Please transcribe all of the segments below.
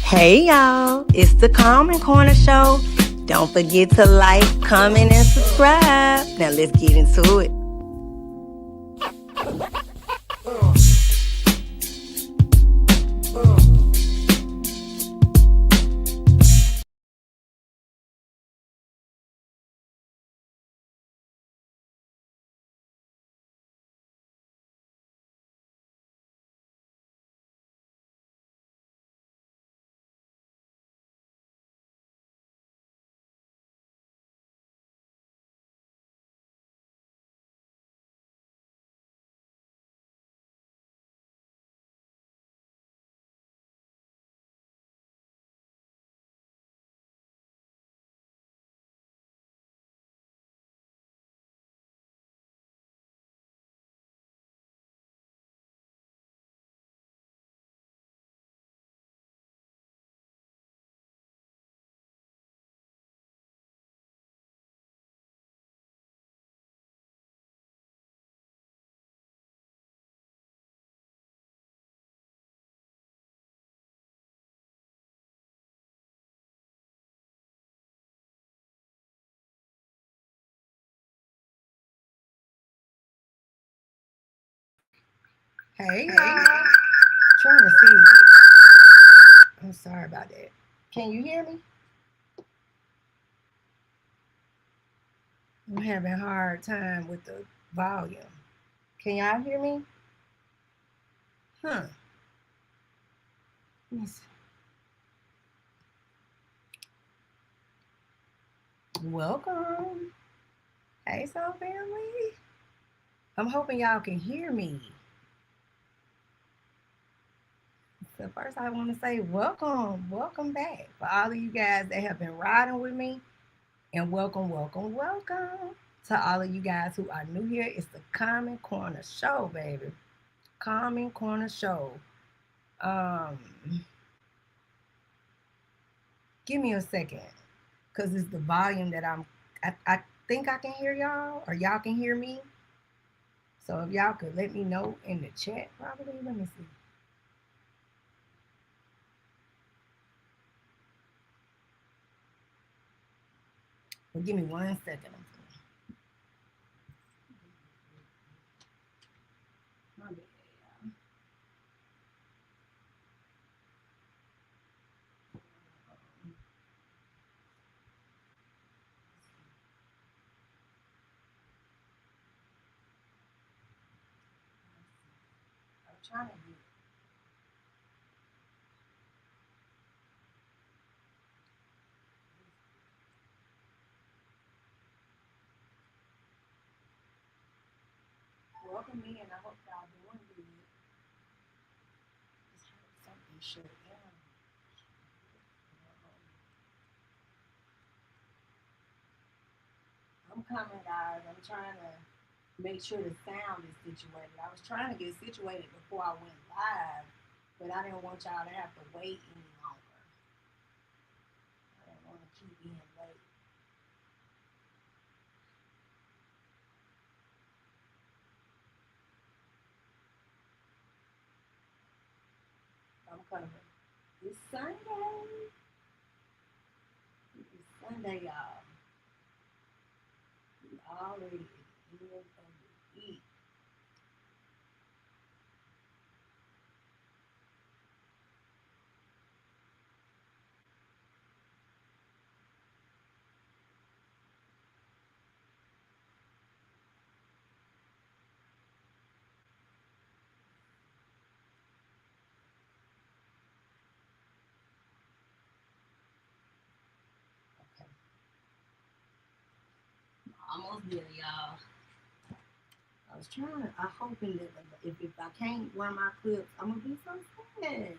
Hey y'all, it's the Calming Corner Show. Don't forget to like, comment, and subscribe. Now let's get into it. Hey y'all, trying to see. I'm sorry about that. Can you hear me? I'm having a hard time with the volume. Can y'all hear me? Huh. Let me see. Welcome. Hey, Soul Family. I'm hoping y'all can hear me. So first I want to say welcome back for all of you guys that have been riding with me, and welcome to all of you guys who are new here. It's the Calming Corner Show, baby. Calming Corner Show. Um, Give me a second, cause it's the volume that I think I can hear y'all, or y'all can hear me. So if y'all could let me know in the chat, probably. Let me see. Well, give me 1 second. My bad, y'all. I'm trying to get. Welcome me, and I hope y'all doing good. Just heard something shut down. I'm coming, guys. I'm trying to make sure the sound is situated. I was trying to get situated before I went live, but I didn't want y'all to have to wait any longer. I didn't want to keep being late. I'm coming. It's Sunday. It's Sunday, y'all. We already at the end of the week. Okay. Almost there, y'all. I was trying to, I hoping that if I can't run my clips, I'm gonna be so sad.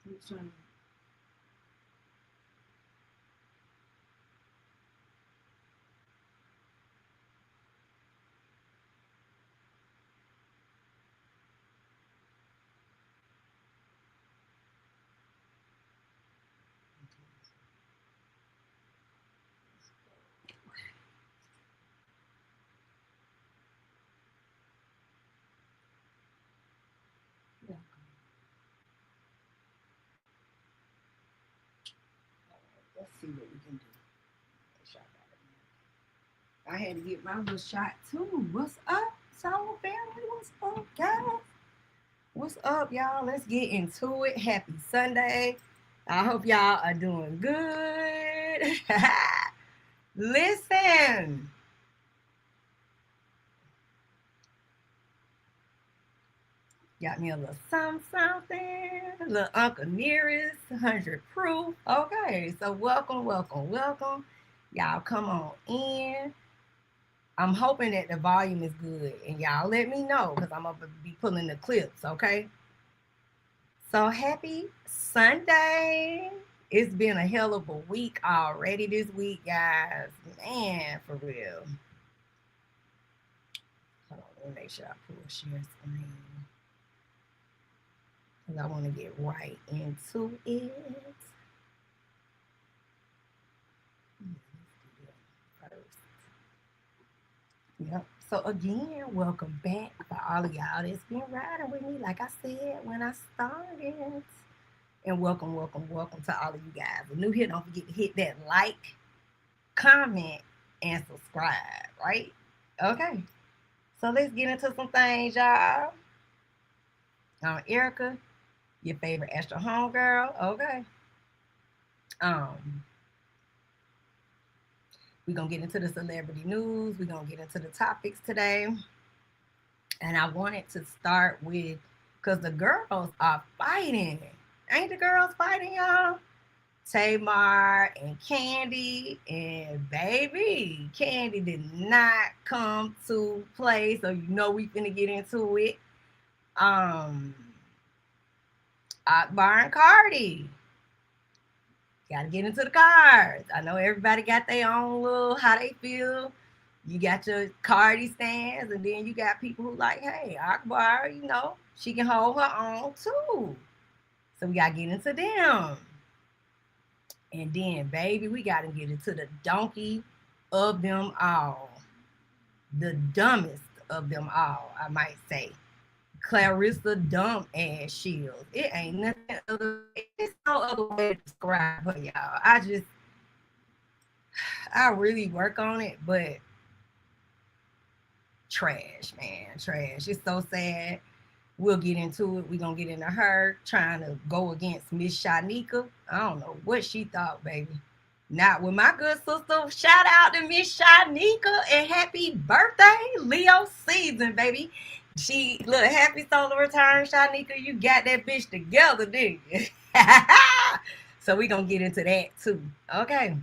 I'm trying to, Let's see what we can do. I had to get my little shot too. What's up, Soul Family? What's up, guys? What's up, y'all? Let's get into it. Happy Sunday. I hope y'all are doing good. Listen. Got me a little something. A little Uncle Nearest, 100 proof. Okay, so welcome, welcome, welcome. Y'all come on in. I'm hoping that the volume is good, and y'all let me know because I'm going to be pulling the clips, okay? So happy Sunday. It's been a hell of a week already this week, guys. Man, for real. Hold on, let me make sure I pull share screen. Because I want to get right into it. Yep. So again, welcome back for all of y'all that's been riding with me, like I said when I started. And welcome, welcome, welcome to all of you guys. If new here, don't forget to hit that like, comment, and subscribe, right? Okay. So let's get into some things, y'all. Erica, your favorite Astro homegirl. Okay. We're gonna get into the celebrity news. We're gonna get into the topics today. And I wanted to start with because the girls are fighting. Ain't the girls fighting, y'all? Tamar and Kandi, and baby, Kandi did not come to play, so you know we finna get into it. Akbar and Cardi. Gotta get into the cards. I know everybody got their own little how they feel. You got your Cardi stands, and then you got people who like, hey, Akbar, you know, she can hold her own too. So we gotta get into them. And then, baby, we got to get into the donkey of them all. The dumbest of them all, I might say. Claressa dumb ass Shields. It ain't nothing other. It's no other way to describe her, y'all. I really work on it, but trash, man, trash. It's so sad. We'll get into it. We're going to get into her trying to go against Miss Shaneka. I don't know what she thought, baby. Not with my good sister. Shout out to Miss Shaneka and happy birthday, Leo season, baby. She look happy solar return, Shaneka. You got that bitch together, didn't you? So we gonna get into that too. Okay.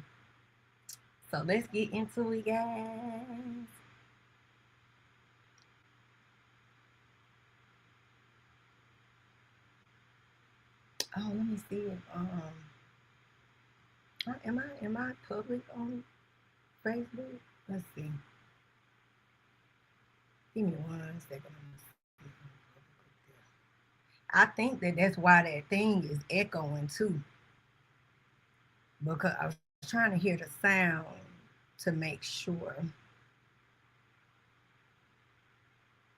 So let's get into it, guys. Oh, let me see if am I public on Facebook? Let's see. Give me 1 second. I think that that's why that thing is echoing too. Because I was trying to hear the sound to make sure.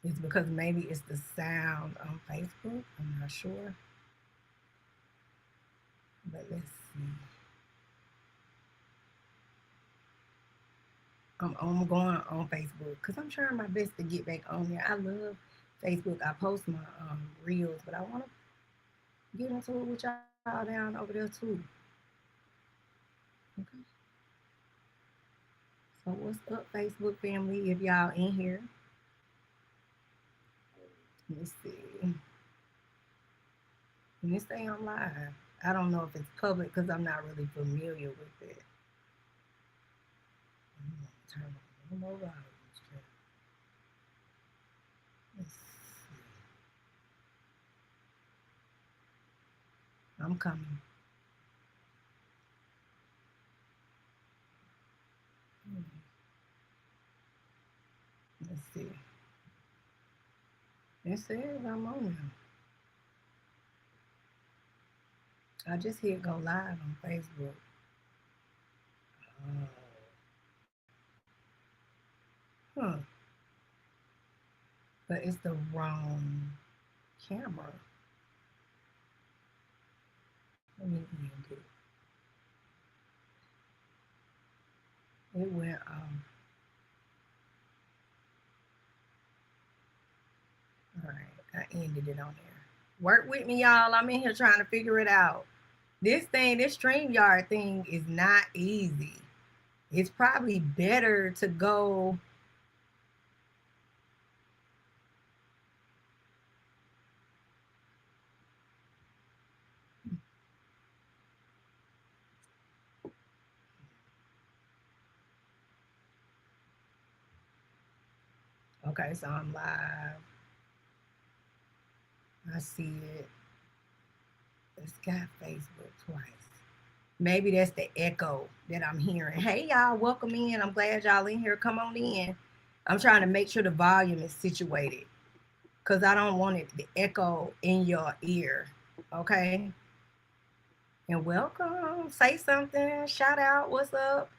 It's because maybe it's the sound on Facebook. I'm not sure. But let's see. I'm going on Facebook because I'm trying my best to get back on there. I love Facebook. I post my reels, but I want to get into it with y'all down over there too. Okay. So what's up, Facebook family? If y'all in here, let me see. Let me stay on live. I don't know if it's public because I'm not really familiar with it. Turn on the mobile. Let's see. I'm coming. Let's see. It says I'm on there. I just hit go live on Facebook. Huh. But it's the wrong camera. Let me end it. It went all right. I ended it on there. Work with me, y'all. I'm in here trying to figure it out. This StreamYard thing is not easy. It's probably better to go. Okay, so I'm live. I see it. It's got Facebook twice. Maybe that's the echo that I'm hearing. Hey, y'all, welcome in. I'm glad y'all in here. Come on in. I'm trying to make sure the volume is situated because I don't want it to echo in your ear. Okay? And welcome. Say something. Shout out. What's up?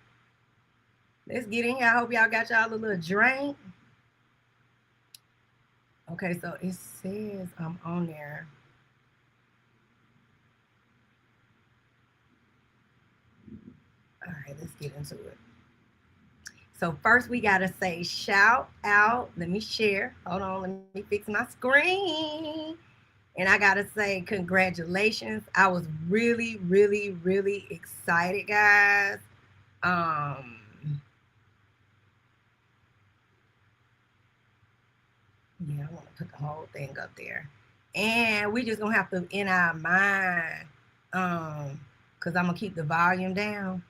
Let's get in here. I hope y'all got y'all a little drink. Okay, so it says I'm on there. All right, let's get into it. So first we gotta say shout out. Let me share. Hold on, let me fix my screen. And I gotta say congratulations. I was really, really, really excited, guys. Um, yeah, I want to put the whole thing up there. And we just gonna have to in our mind, because I'm gonna keep the volume down.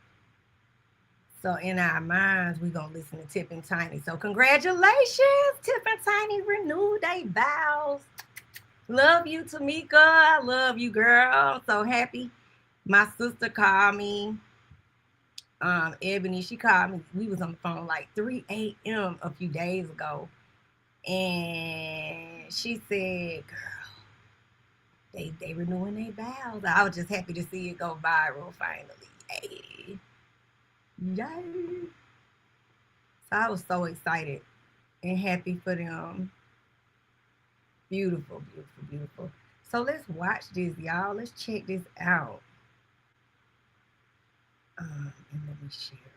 So in our minds, we're gonna listen to Tip and Tiny. So congratulations, Tip and Tiny renewed their vows. Love you, Tamika. I love you, girl. I'm so happy. My sister called me. Ebony, she called me. We was on the phone like 3 a.m. a few days ago. And she said, girl, they renewing their vows. I was just happy to see it go viral finally. Yay. Yay. So I was so excited and happy for them. Beautiful, beautiful, beautiful. So let's watch this, y'all. Let's check this out. And let me share that.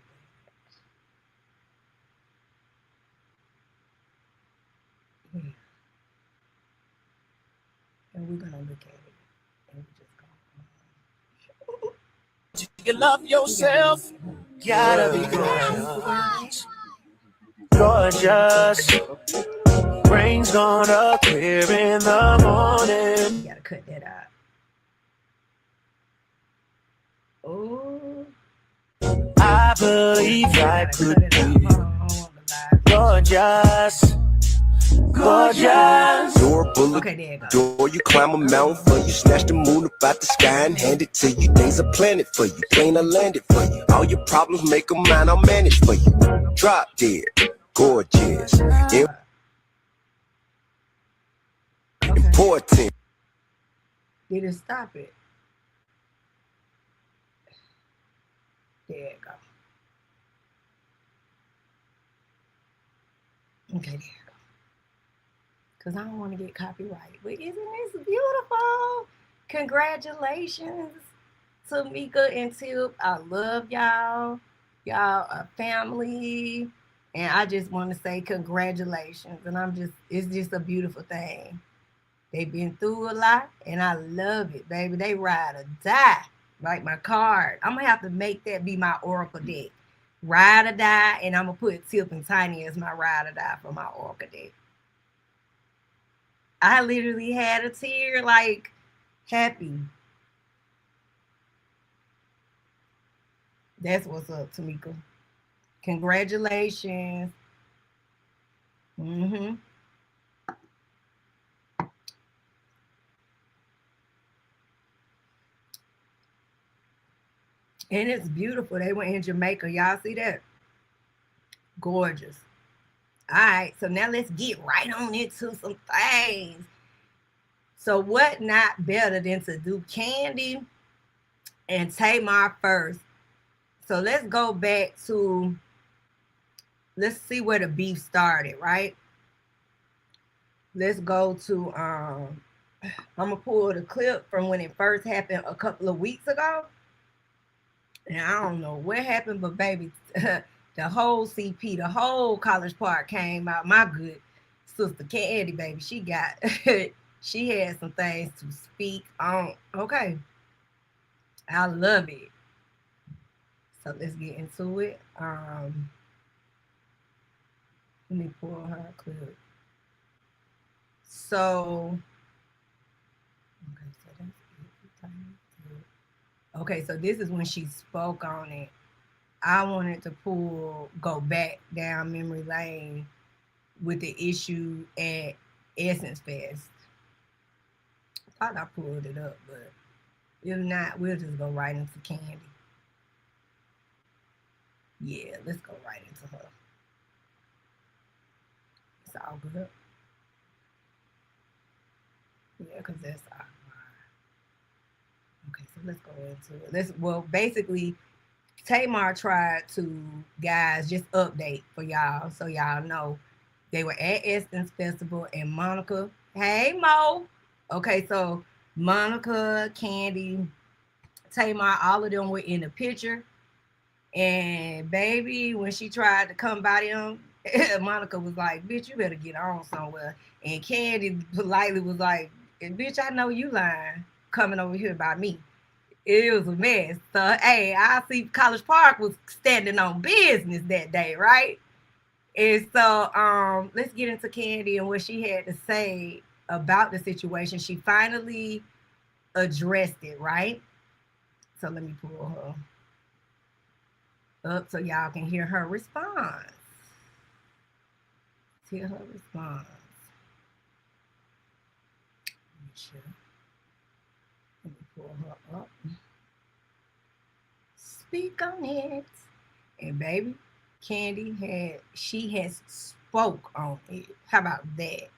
Yeah. And we're gonna look at it. And we just go. You love yourself, gotta be gorgeous. Gorgeous. Rain's gonna appear in the morning. You gotta cut that out. Oh. I believe I could be gorgeous. Gorgeous. Door bullet, okay, there you go. Door you climb a mountain for you, snatch the moon up out the sky and hand it to you. Things are planted for you, plane I landed for you. All your problems make them mine, I'll manage for you. Drop dead, gorgeous, important. Did it stop it? There you go. Okay, there you go. Because I don't want to get copyrighted. But isn't this beautiful? Congratulations, Tamika and Tip. I love y'all. Y'all are family. And I just want to say congratulations. And it's just a beautiful thing. They've been through a lot, and I love it, baby. They ride or die, like my card. I'm gonna have to make that be my oracle deck. Ride or die, and I'm gonna put Tip and Tiny as my ride or die for my oracle deck. I literally had a tear, like happy. That's what's up, Tamika. Congratulations. Mm-hmm. And it's beautiful. They went in Jamaica. Y'all see that? Gorgeous. All right, so now let's get right on into some things. So what not better than to do Kandi and Tamar first. So let's go back to, let's see where the beef started, right? Let's go to, I'm going to pull the clip from when it first happened a couple of weeks ago. And I don't know what happened, but baby, the whole CP, the whole College Park came out. My good sister Kandi, baby, she got she had some things to speak on. Okay, I love it. So let's get into it. Let me pull her clip. So okay, so that's it. Okay, so this is when she spoke on it. I wanted to go back down memory lane with the issue at Essence Fest. I thought I pulled it up, but if not, we'll just go right into Kandi. Yeah, let's go right into her. It's all good. Yeah, because that's Akbar. Okay, so let's go into it. Basically, Tamar tried to, guys, just update for y'all so y'all know. They were at Essence Festival and Monica, hey Mo. Okay, so Monica, Kandi, Tamar, all of them were in the picture. And baby, when she tried to come by them, Monica was like, bitch, you better get on somewhere. And Kandi politely was like, bitch, I know you lying coming over here by me. It was a mess. So, hey, I see College Park was standing on business that day, right? And so let's get into Kandi and what she had to say about the situation. She finally addressed it, right? So let me pull her up so y'all can hear her response. Hear her response. Let me pull her up. Speak on it. And baby, Kandi has spoke on it. How about that?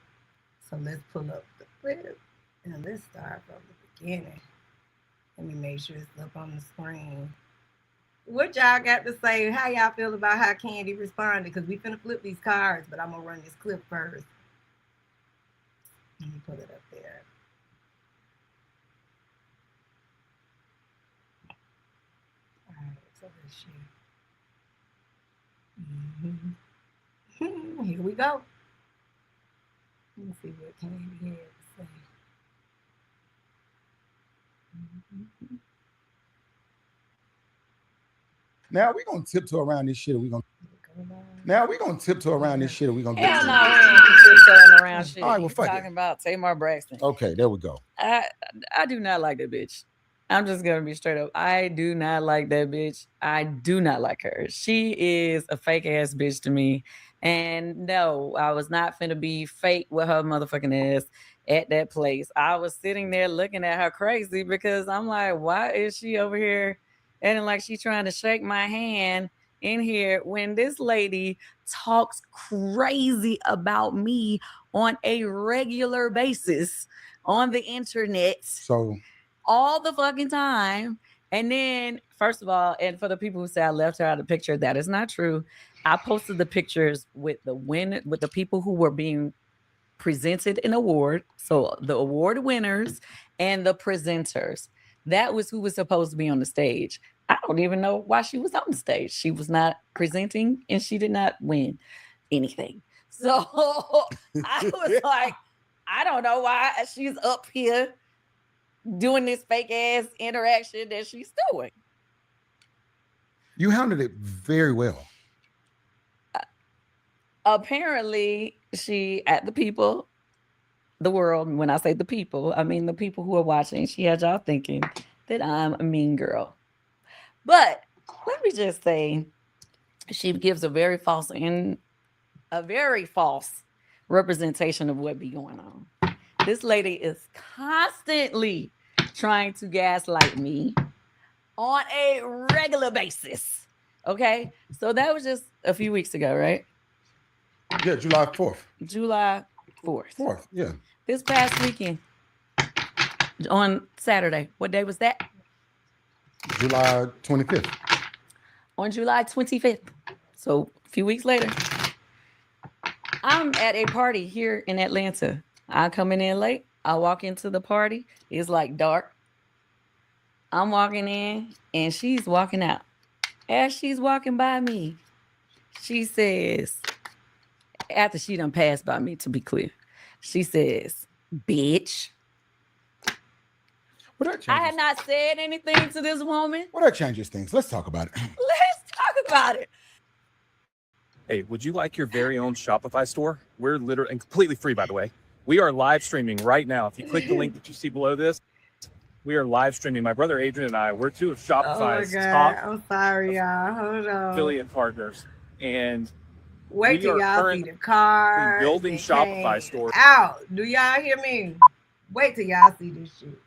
So let's pull up the clip and let's start from the beginning. Let me make sure it's up on the screen. What y'all got to say? How y'all feel about how Kandi responded? Because we finna flip these cards, but I'm gonna run this clip first. Let me put it up there. All right, so let's share. Here we go. Let me see what Kandi had to say. Now we're gonna tiptoe around this shit. Now we're gonna tiptoe around this shit. We're gonna Hell no, we ain't tiptoeing around shit. All right, well, fuck talking about Tamar Braxton. Okay, there we go. I do not like that bitch. I'm just gonna be straight up. I do not like that bitch. I do not like her. She is a fake ass bitch to me. And no, I was not finna be fake with her motherfucking ass at that place. I was sitting there looking at her crazy because I'm like, why is she over here acting like she's trying to shake my hand in here when this lady talks crazy about me on a regular basis on the internet? So all the fucking time. And then, first of all, and for the people who say I left her out of the picture, that is not true. I posted the pictures with the people who were being presented an award. So the award winners and the presenters. That was who was supposed to be on the stage. I don't even know why she was on the stage. She was not presenting and she did not win anything. So I was like, I don't know why she's up here doing this fake ass interaction that she's doing. You handled it very well. Apparently, she at the people, the world. When I say the people, I mean the people who are watching. She had y'all thinking that I'm a mean girl. But let me just say, she gives a very false representation of what be going on. This lady is constantly trying to gaslight me on a regular basis. Okay? So that was just a few weeks ago, right? Yeah, July 4th. July 4th. 4th, yeah. This past weekend on Saturday. What day was that? July 25th. On July 25th. So a few weeks later, I'm at a party here in Atlanta. I'm coming in late. I walk into the party. It's like dark. I'm walking in and she's walking out. As she's walking by me, She says, after she done passed by me, to be clear, she says, bitch. Well, that I had changes. not said anything to this woman. Well, that changes things. Let's talk about it. Let's talk about it. Hey, would you like your very own Shopify store? We're literally and completely free, by the way. We are live streaming right now. If you click the link that you see below this, we are live streaming. My brother Adrian and I, we're two of Shopify's top I'm sorry, y'all. Hold on. affiliate partners. And wait till y'all see the cars. building Shopify stores. Out. Do y'all hear me? Wait till y'all see this shit.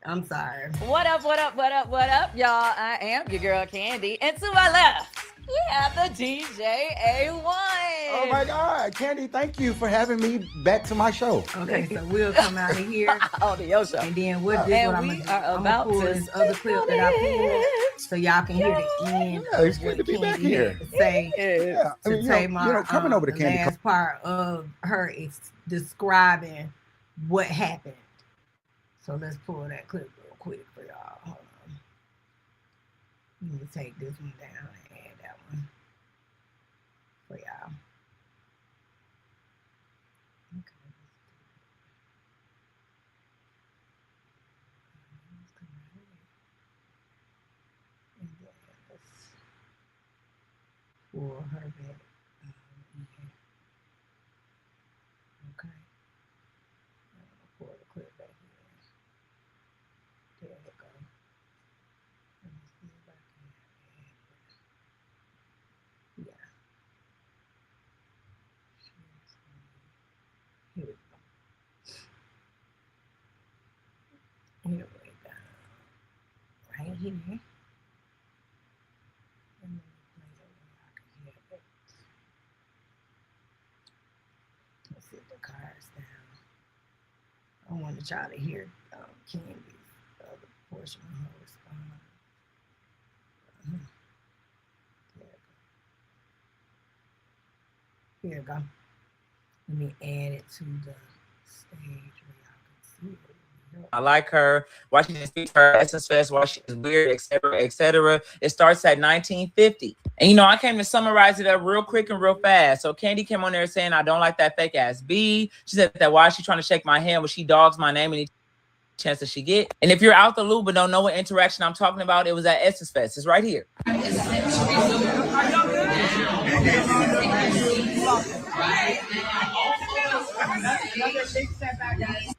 I'm sorry. What up, y'all? I am your girl Kandi, and to my left, we have the DJ A1. Oh my God, Kandi, thank you for having me back to my show. Okay, so we'll come out of here. Oh, the yo show. And then what And I'm we gonna do. are I'm about gonna pull to this other clip that I pulled so y'all can hear the end. Yeah, it's good to be back here. Say Yeah, I mean, to Tamar, coming over to the Kandi. last part of her is describing what happened. So let's pull that clip real quick for y'all. Hold on. Let me take this one down and add that one for y'all. Okay. And then let's pull her back. Okay. I'm gonna pull the clip back here. There we go. Let me see if I can add this. Yeah. Here we go. Here we go. Right here. And then play it where I can hear it. Let's sit the cards down. I wanted y'all to hear Candy's other portion of her response. There you go. Let me add it to the stage where y'all can see it. I like her. Why she didn't speak to her Essence Fest, why she is weird, etc., etc. It starts at 1950. And, you know, I came to summarize it up real quick and real fast. So Kandi came on there saying, I don't like that fake ass B. She said that why is she trying to shake my hand when she dogs my name any chance that she get? And if you're out the loop but don't know what interaction I'm talking about, it was at Essence Fest. It's right here.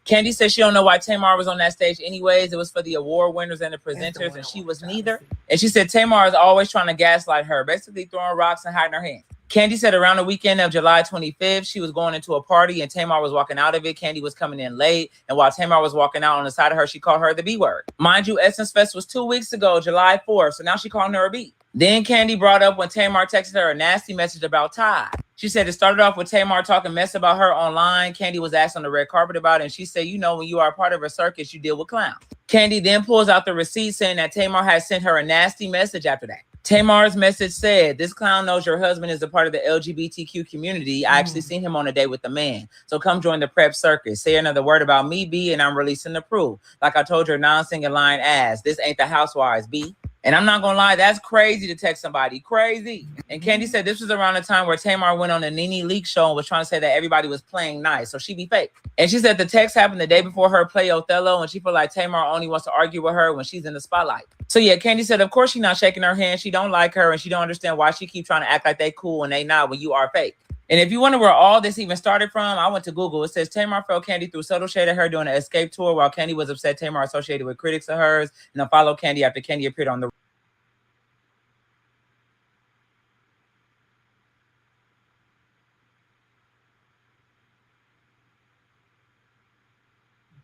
Kandi said she don't know why Tamar was on that stage anyways. It was for the award winners and the presenters, and she was neither. And she said Tamar is always trying to gaslight her, basically throwing rocks and hiding her hand. Kandi said around the weekend of July 25th, she was going into a party and Tamar was walking out of it. Kandi was coming in late. And while Tamar was walking out on the side of her, she called her the B word. Mind you, Essence Fest was 2 weeks ago, July 4th. So now she calling her a B. Then Kandi brought up when Tamar texted her a nasty message about Ty. She said it started off with Tamar talking mess about her online. Kandi was asked on the red carpet about it. And she said, you know, when you are a part of a circus, you deal with clowns. Kandi then pulls out the receipt saying that Tamar had sent her a nasty message after that. Tamar's message said, this clown knows your husband is a part of the LGBTQ community. I actually seen him on a date with a man. So come join the prep circus. Say another word about me, B, and I'm releasing the proof. Like I told your non-singing line ass, this ain't the Housewives, B. And I'm not gonna lie, that's crazy to text somebody. Crazy. And Kandi said this was around the time where Tamar went on a Nene Leakes show and was trying to say that everybody was playing nice. So she be fake. And she said the text happened the day before her play Othello, and she feel like Tamar only wants to argue with her when she's in the spotlight. So yeah, Kandi said, of course she's not shaking her hand. She don't like her, and she don't understand why she keep trying to act like they cool when they not, when you are fake. And if you wonder where all this even started from, I went to Google. It says Tamar felt Kandi through subtle shade of her during an escape tour while Kandi was upset Tamar associated with critics of hers, and then followed Kandi after Kandi appeared on the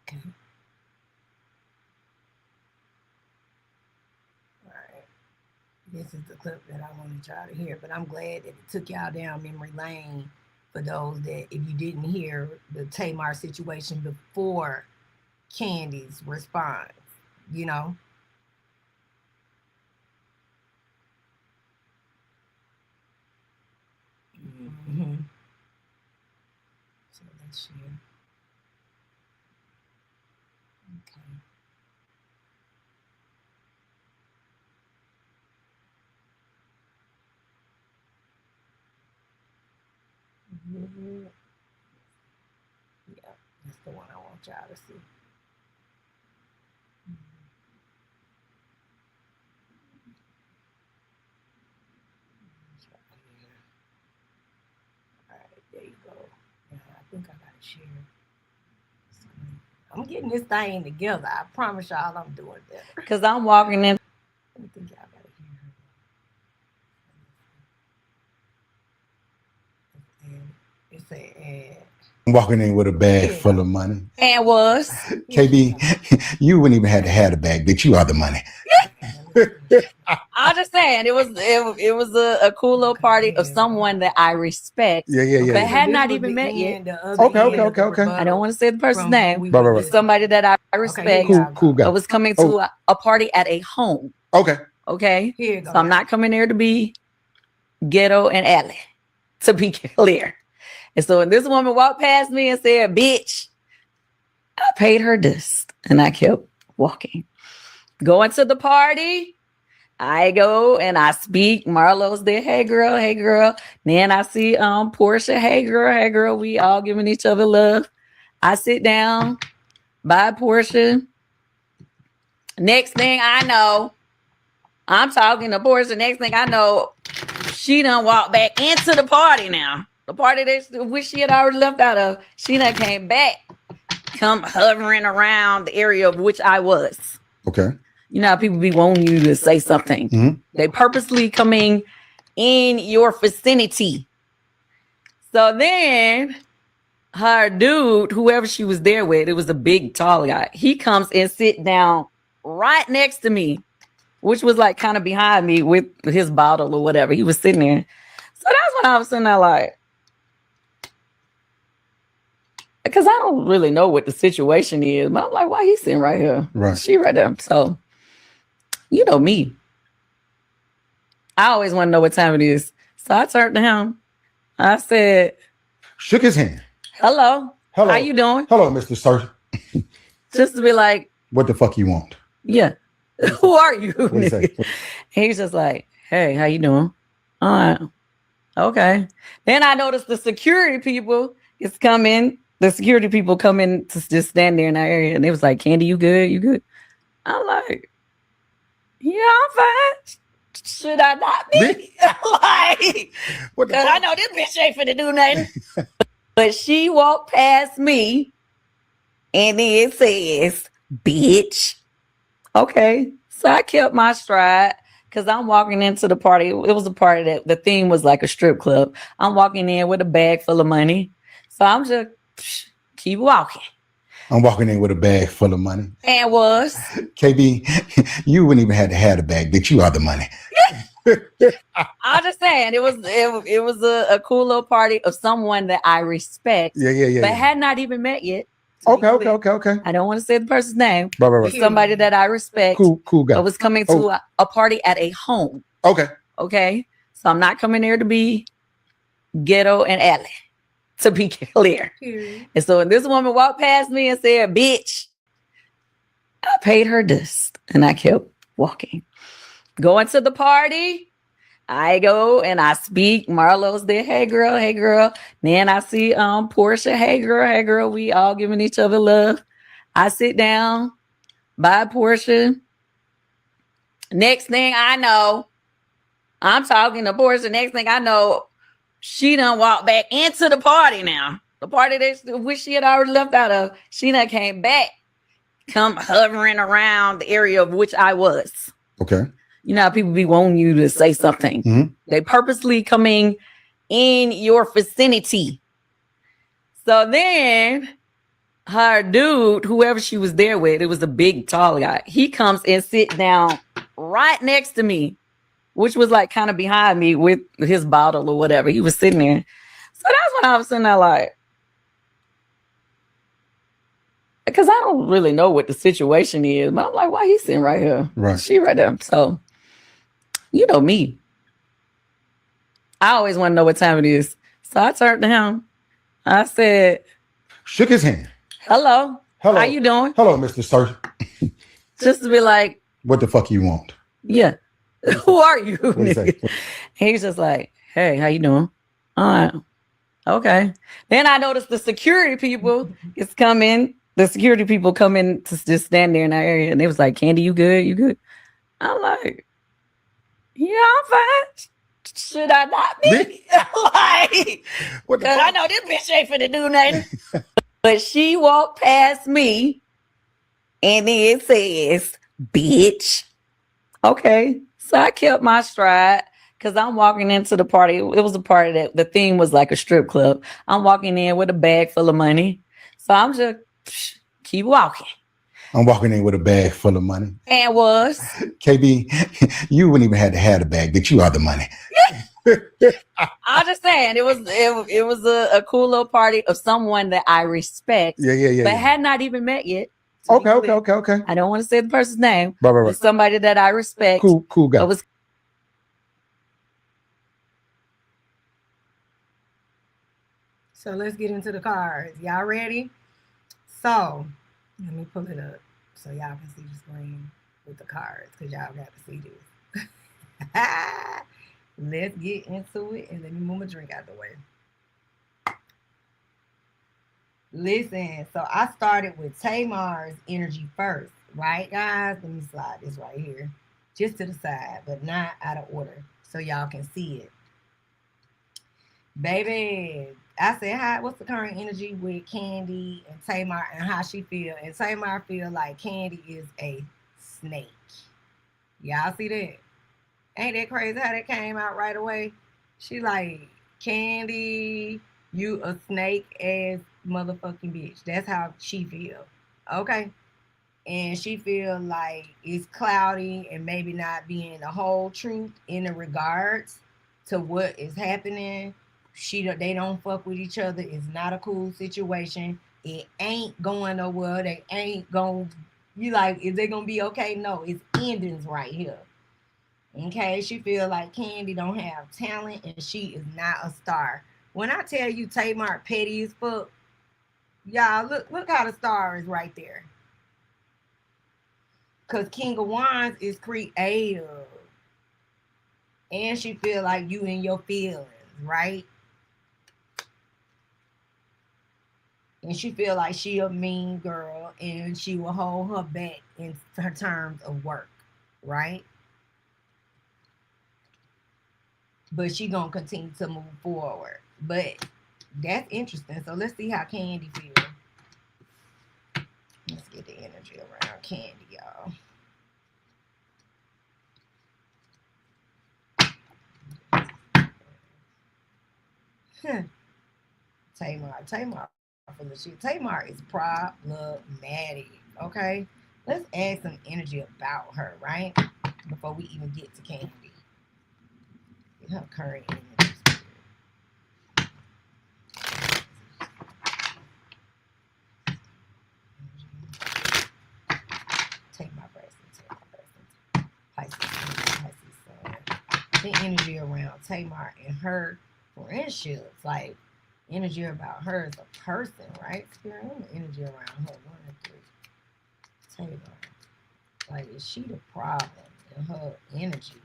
Okay. All right. This is the clip that I wanted y'all to hear, but I'm glad that it took y'all down memory lane for those that, if you didn't hear the Tamar situation before Kandi's response, you know. Mm-hmm. So let's share. Okay. Yeah, that's the one I want y'all to see. All right, there you go. Yeah, I think I gotta share screen. I'm getting this thing together. I promise y'all I'm doing better. Because I'm walking in. I think y'all gotta hear her. It's an ad. Walking in with a bag full of money. And was. KB, you wouldn't even have to have the bag, bitch. You are the money. I'm just saying, it was a cool little party of someone that I respect. Yeah. But had not even met yet. Okay. I don't want to say the person's name. Right. Somebody that I respect. Cool guy. I was coming to a party at a home. Okay. Here you go. So I'm not coming there to be ghetto and alley, to be clear. And so when this woman walked past me and said, bitch, I paid her this. And I kept walking. Going to the party, I go and I speak. Marlo's there. Hey girl. Then I see Portia. Hey girl. We all giving each other love. I sit down by Portia. Next thing I know, I'm talking to Portia. Next thing I know, she done walked back into the party now. The party that which she had already left out of. She done came back, come hovering around the area of which I was. Okay. You know how people be wanting you to say something. Mm-hmm. They purposely coming in your vicinity. So then her dude, whoever she was there with, it was a big, tall guy. He comes and sit down right next to me, which was like kind of behind me with his bottle or whatever. He was sitting there. So that's when I was sitting there like, because I don't really know what the situation is, but I'm like, why he sitting right here? Right. She right there. So, you know me. I always want to know what time it is. So I turned to him. I said, shook his hand. Hello. How you doing? Hello, Mr. Sir. Just to be like, what the fuck you want? Yeah. Who are you? What he say? He's just like, hey, how you doing? All right. Okay. Then I noticed the security people is coming. The security people come in to just stand there in that area. And they was like, Kandi, you good? You good? I'm like, yeah, I'm fine. Should I not be? Like, because I know this bitch ain't finna do nothing. But she walked past me and then says, bitch. Okay. So I kept my stride because I'm walking into the party. It was a party that the theme was like a strip club. I'm walking in with a bag full of money. So I'm just keep walking. I'm walking in with a bag full of money. And was. KB, you wouldn't even have to have the bag, bitch. You are the money. I'm just saying, it was a cool little party of someone that I respect. Yeah. But had not even met yet. Okay. I don't want to say the person's name. Right. But somebody that I respect. Cool guy. I was coming to a party at a home. Okay. So I'm not coming there to be ghetto and alley, to be clear. And so when this woman walked past me and said, bitch, I paid her this. And I kept walking. Going to the party, I go and I speak. Marlo's there. Hey girl. Then I see Portia. Hey girl. We all giving each other love. I sit down by Portia. Next thing I know, I'm talking to Portia. Next thing I know, she done walked back into the party now. The party that which she had already left out of. She done came back, come hovering around the area of which I was. Okay. You know how people be wanting you to say something. Mm-hmm. They purposely coming in your vicinity. So then her dude, whoever she was there with, it was a big, tall guy. He comes and sit down right next to me, which was like kind of behind me with his bottle or whatever. He was sitting there. So that's when I was sitting there like, because I don't really know what the situation is, but I'm like, why he sitting right here? Right. She right there. So, you know me. I always want to know what time it is. So I turned to him. I said, shook his hand. Hello. How you doing? Hello, Mr. Sir. Just to be like, what the fuck you want? Yeah. Who are you? What he say? He's just like, hey, how you doing? All right. Okay. Then I noticed the security people is coming. The security people come in to just stand there in that area, and they was like, "Kandi, you good? You good?" I'm like, "Yeah, I'm fine. Should I not be?" Like, because I know this bitch ain't finna do nothing. But she walked past me, and then it says, "Bitch." Okay. So I kept my stride because I'm walking into the party. It was a party that the theme was like a strip club. I'm walking in with a bag full of money. So I'm just keep walking. I'm walking in with a bag full of money. And was. KB, you wouldn't even have to have the bag, but you are the money. I'm just saying, it was a cool little party of someone that I respect. Yeah. But had not even met yet. Okay. I don't want to say the person's name. Right. But somebody that I respect. Cool guy. So let's get into the cards. Y'all ready? So let me pull it up so y'all can see the screen with the cards because y'all got to see this. Let's get into it and let me move my drink out the way. Listen, so I started with Tamar's energy first, right, guys? Let me slide this right here, just to the side, but not out of order, so y'all can see it. Baby, I said, hi, what's the current energy with Kandi and Tamar and how she feel? And Tamar feel like Kandi is a snake. Y'all see that? Ain't that crazy how that came out right away? She like, Kandi, you a snake ass motherfucking bitch. That's how she feel. Okay? And she feel like it's cloudy and maybe not being the whole truth in the regards to what is happening. They don't fuck with each other. It's not a cool situation. It ain't going nowhere. They ain't going. You like, is they gonna be okay? No, it's endings right here. Okay, she feel like Kandi don't have talent and she is not a star. When I tell you Tamar petty as fuck, y'all look how the star is right there. Cause King of Wands is creative, and she feel like you in your feelings, right? And she feel like she a mean girl and she will hold her back in her terms of work, right? But she gonna continue to move forward. But that's interesting. So let's see how Kandi feel. Let's get the energy around Kandi, y'all. Tamar full of shit. Tamar is problematic. Okay, let's add some energy about her, right? Before we even get to Kandi. Get her current energy. Take my breath. Pisces, the energy around Tamar and her friendships, like energy about her as a person, right? Spirit, the energy around her. 1 and 3. Tamar, like, is she the problem in her energy?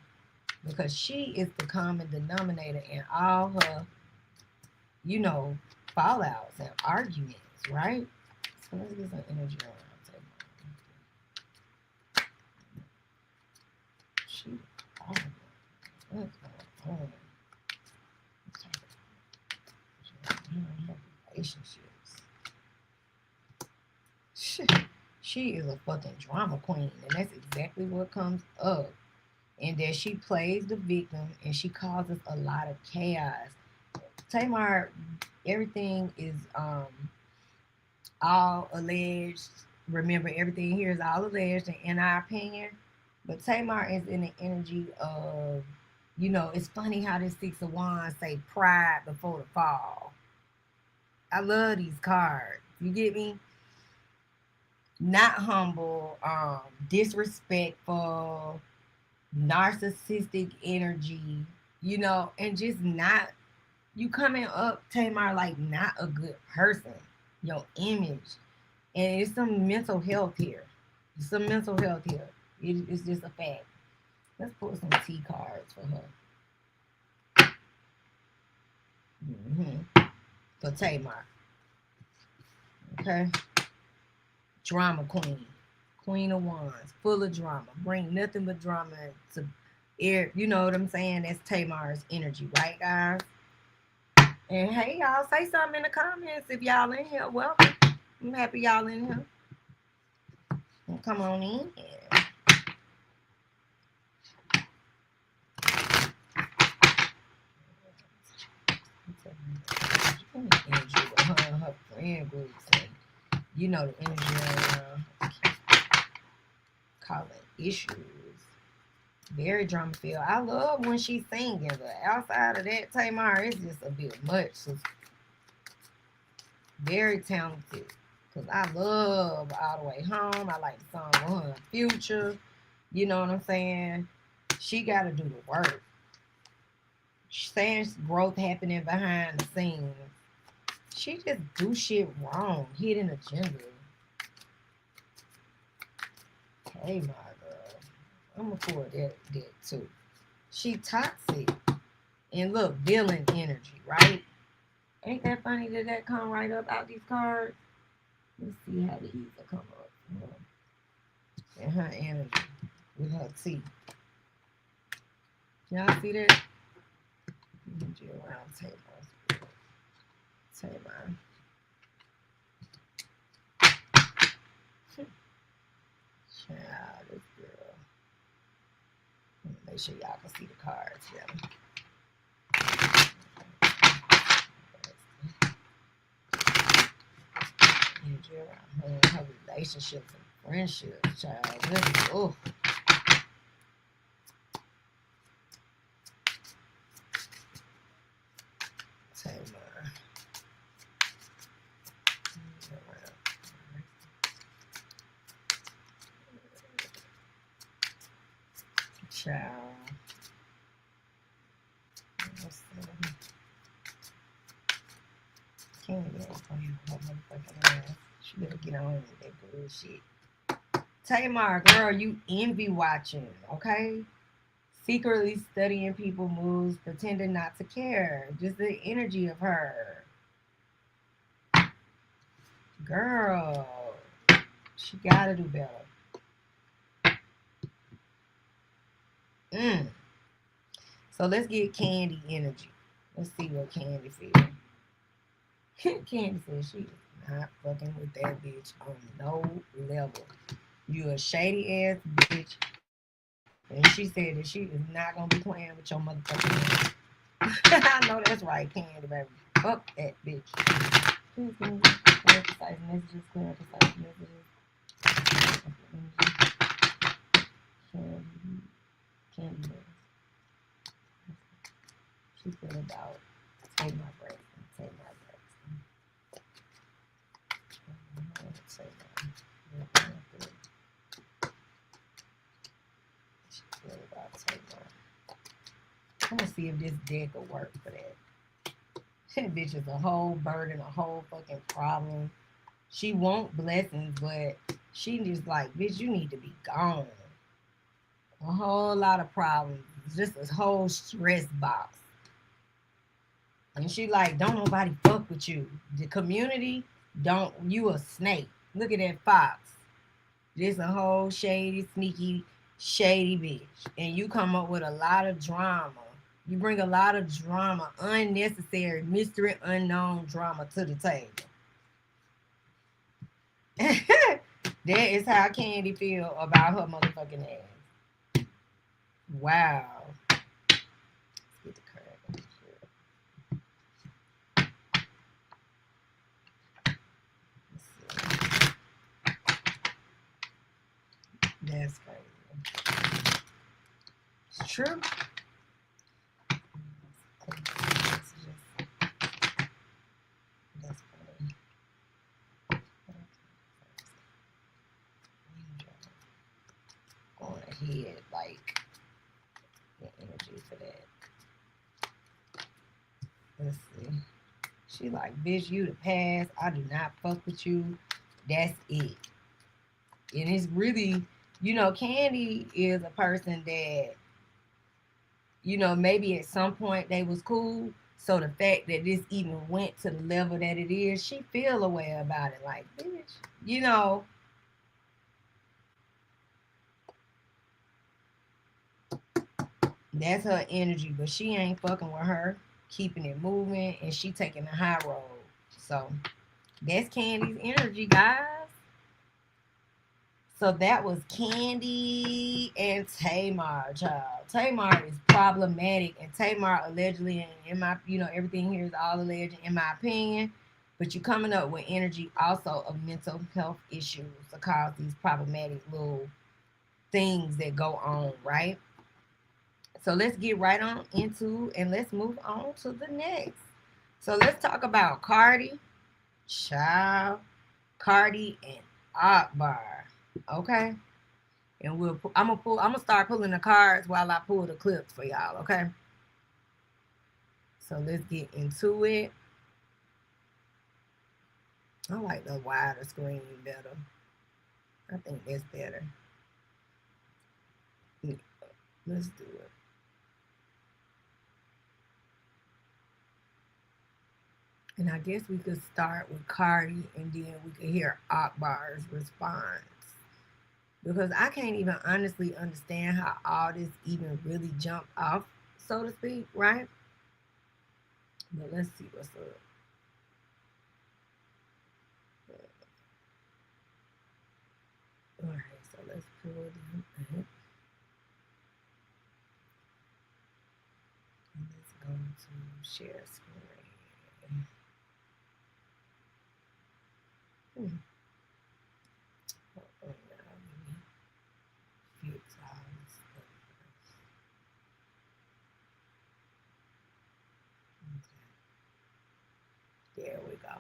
Because she is the common denominator in all her, fallouts and arguments, right? So let's get some energy around Tamar. She the problem. What's going on? Relationships. She is a fucking drama queen, and that's exactly what comes up. And that she plays the victim and she causes a lot of chaos. Tamar, everything is all alleged. Remember, everything here is all alleged in our opinion. But Tamar is in the energy of, it's funny how this 6 of Wands say pride before the fall. I love these cards. You get me? Not humble, disrespectful, narcissistic energy, and just not, you coming up, Tamar, like not a good person. Your image. And it's some mental health here. It's just a fact. Let's pull some T cards for her. for Tamar. Okay? Drama queen. Queen of Wands. Full of drama. Bring nothing but drama to air. You know what I'm saying? That's Tamar's energy, right, guys? And hey, y'all, say something in the comments if y'all in here. Welcome. I'm happy y'all in here. Come on in. Energy with her and her friend groups, and you know the energy around. Call it issues. Very drama filled. I love when she's singing, but outside of that, Tamar is just a bit much. So very talented. Cause I love All the Way Home. I like the song with her Future. You know what I'm saying? She got to do the work. She's saying growth happening behind the scenes. She just do shit wrong, hidden agenda. Hey, my girl. I'm gonna pull that too. She toxic. And look, villain energy, right? Ain't that funny that come right up out these cards? Let's see how these will come up. And her energy with her teeth. Y'all see that? Energy around Tamar. Tamar. Child, this girl. Make sure y'all can see the cards. Yeah. Energy around her and her relationships and friendships, child. This, oh. Tamar. Child. Can't get on her motherfucking ass. She better get on with that bullshit. Tamar, girl, you envy watching, okay? Secretly studying people's moves, pretending not to care. Just the energy of her. Girl, she gotta do better. So let's get Kandi energy. Let's see what Kandi feels. Kandi says she is not fucking with that bitch on no level. You a shady ass bitch. And she said that she is not gonna be playing with your motherfucking I know that's right, Kandi, baby. Fuck that bitch. Please give me clear, precise messages, clear, precise messages. Kandi. She feel about take my break. Take my break. She feel about take my. I'm gonna see if this deck will work for that. That bitch is a whole burden, a whole fucking problem. She want blessings, but she just like, bitch, you need to be gone. A whole lot of problems. Just a whole stress box. And she like, don't nobody fuck with you. The community, don't, you a snake. Look at that fox. This a whole shady, sneaky, shady bitch. And you come up with a lot of drama. You bring a lot of drama, unnecessary, mystery, unknown drama to the table. That is how Kandi feel about her motherfucking ass. Wow. Let's get the card. That's crazy. It's true. That's funny. Going ahead, like the energy for that. Let's see. She like, bitch, you the past. I do not fuck with you. That's it. And it's really, you know, Kandi is a person that, you know, maybe at some point they was cool. So the fact that this even went to the level that it is, she feel a way about it. Like, bitch, you know. That's her energy, but she ain't fucking with her, keeping it moving, and she taking the high road. So that's Kandi's energy, guys. So that was Kandi and Tamar, child. Tamar is problematic, and Tamar allegedly, in my, everything here is all alleged, in my opinion. But you're coming up with energy also of mental health issues to cause these problematic little things that go on, right? So let's get right on into and let's move on to the next. So let's talk about Cardi, Child, Cardi, and Akbar. Okay, and I'm gonna start pulling the cards while I pull the clips for y'all. Okay, so let's get into it. I like the wider screen better. I think that's better. Yeah, let's do it. And I guess we could start with Cardi and then we could hear Akbar's response. Because I can't even honestly understand how all this even really jumped off, so to speak, right? But let's see what's up. All right, so let's pull them up. And let's go to share screen. There we go.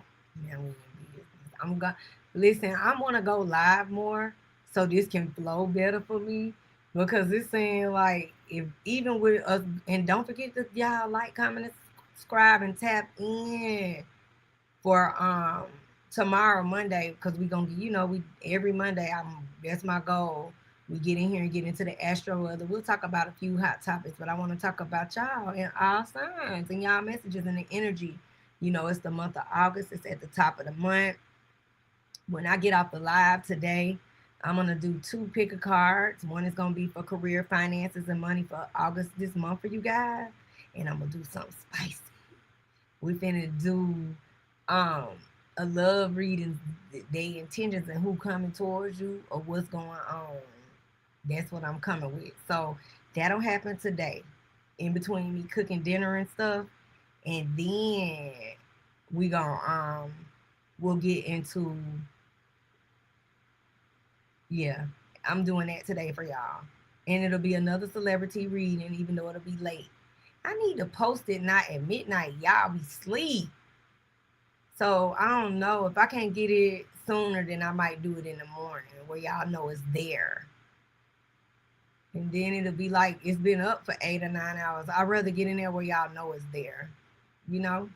Now we in business. I'm gonna listen. I want to go live more so this can flow better for me because it's saying like if even with us, and don't forget to y'all like, comment, and subscribe, and tap in for tomorrow Monday because we gonna we every Monday that's my goal. We get in here and get into the astro weather. We'll talk about a few hot topics, but I want to talk about y'all and all signs and y'all messages and the energy. It's the month of August. It's at the top of the month. When I get off the live today, I'm going to do 2 picker cards. One is going to be for career, finances, and money for August this month for you guys. And I'm going to do something spicy. We're finna do a love reading, their intentions and who coming towards you or what's going on. That's what I'm coming with. So that'll happen today. In between me cooking dinner and stuff. And then we gonna we'll get into I'm doing that today for y'all. And it'll be another celebrity reading, even though it'll be late. I need to post it not at midnight. Y'all be asleep. So I don't know. If I can't get it sooner, then I might do it in the morning where y'all know it's there. And then it'll be like it's been up for 8 or 9 hours. I'd rather get in there where y'all know it's there. All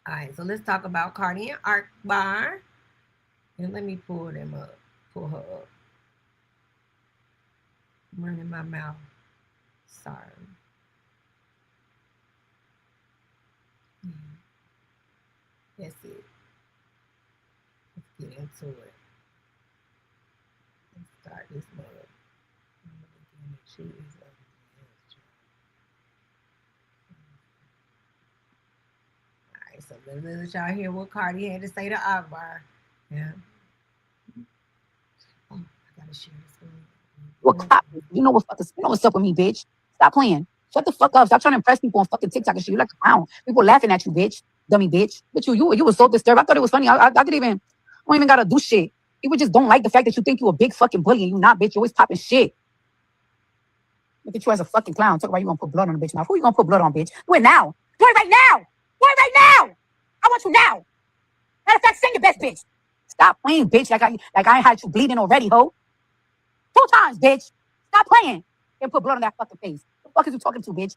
right, so let's talk about Cardi and Akbar. And let me pull her up. I'm running my mouth. Sorry. That's it. Let's get into it. Let's start this mug. She is so let y'all hear what Cardi had to say to Akbar. Yeah. Oh, I gotta share this with you. Well, you know what's up with me, bitch. Stop playing. Shut the fuck up. Stop trying to impress people on fucking TikTok and shit. You like a clown. People laughing at you, bitch. Dummy bitch. But you were so disturbed. I thought it was funny. I don't even gotta do shit. People just don't like the fact that you think you a big fucking bully and you not, bitch. You always popping shit. Look at you as a fucking clown. Talk about you gonna put blood on a bitch mouth. Who you gonna put blood on, bitch? Do it now. Do it right now. Do it right now. I want you now. Matter of fact, sing your best, bitch. Stop playing, bitch. Like I ain't had you bleeding already, ho. 2 times, bitch. Stop playing. And put blood on that fucking face. What the fuck is you talking to, bitch?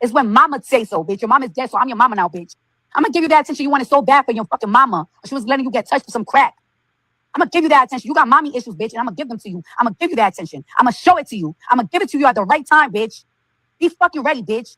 It's when mama say so, bitch. Your mama is dead, so I'm your mama now, bitch. I'm gonna give you that attention you wanted so bad for your fucking mama. She was letting you get touched with some crack. I'm gonna give you that attention. You got mommy issues, bitch, and I'm gonna give them to you. I'm gonna give you that attention. I'm gonna show it to you. I'm gonna give it to you at the right time, bitch. Be fucking ready, bitch.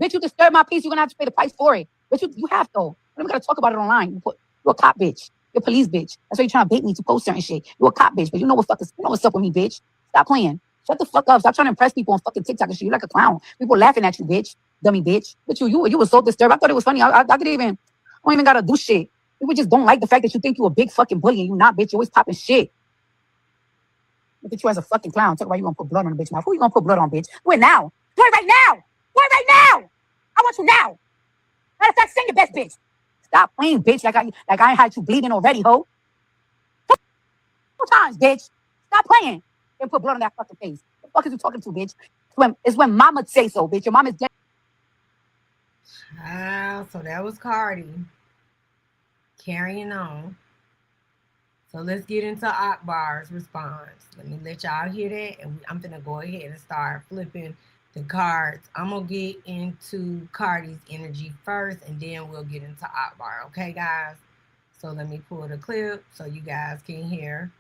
Bitch, you disturb my peace, you're gonna have to pay the price for it. But you have to. We gotta talk about it online. You're a cop bitch. You're a police bitch. That's why you're trying to bait me to post certain shit. You're a cop bitch, but you know what's up with me, bitch. Stop playing. Shut the fuck up. Stop trying to impress people on fucking TikTok and shit. You're like a clown. People laughing at you, bitch. Dummy bitch. But you were so disturbed. I thought it was funny. I don't even gotta do shit. People just don't like the fact that you think you a big fucking bully and you not, bitch. You always popping shit. Look at you as a fucking clown. Talk about you gonna put blood on the bitch mouth. Who you gonna put blood on, bitch? Do it now. Do it right now. Do it right now. I want you now. Matter of fact, sing your best, bitch. Stop playing, bitch. Like I had you bleeding already, ho. 2 times, bitch. Stop playing. And put blood on that fucking face. What the fuck is you talking to, bitch? It's when mama say so, bitch. Your mama's dead. So that was Cardi. Carrying on. So let's get into Akbar's response. Let me let y'all hear that. And I'm going to go ahead and start flipping the cards. I'm going to get into Cardi's energy first, and then we'll get into Akbar. Okay, guys? So let me pull the clip so you guys can hear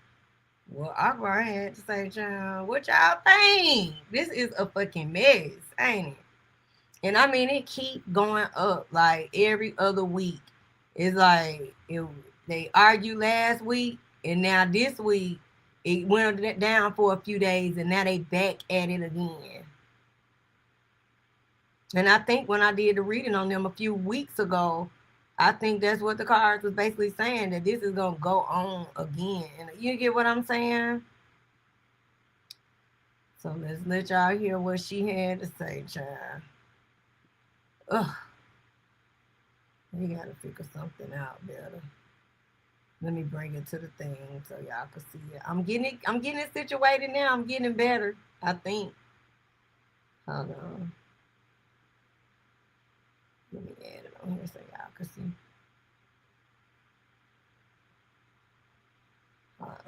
what Akbar had to say, child. What y'all think? This is a fucking mess, ain't it? And I mean, it keep going up like every other week. It's like they argued last week, and now this week it went down for a few days, and now they back at it again. And I think when I did the reading on them a few weeks ago, I think that's what the cards was basically saying, that this is going to go on again. You get what I'm saying? So let's let y'all hear what she had to say, child. Ugh. You got to figure something out better. Let me bring it to the thing so y'all can see it. I'm getting it situated now. I'm getting better, I think. Hold on. Let me add it on here so y'all can see. All right.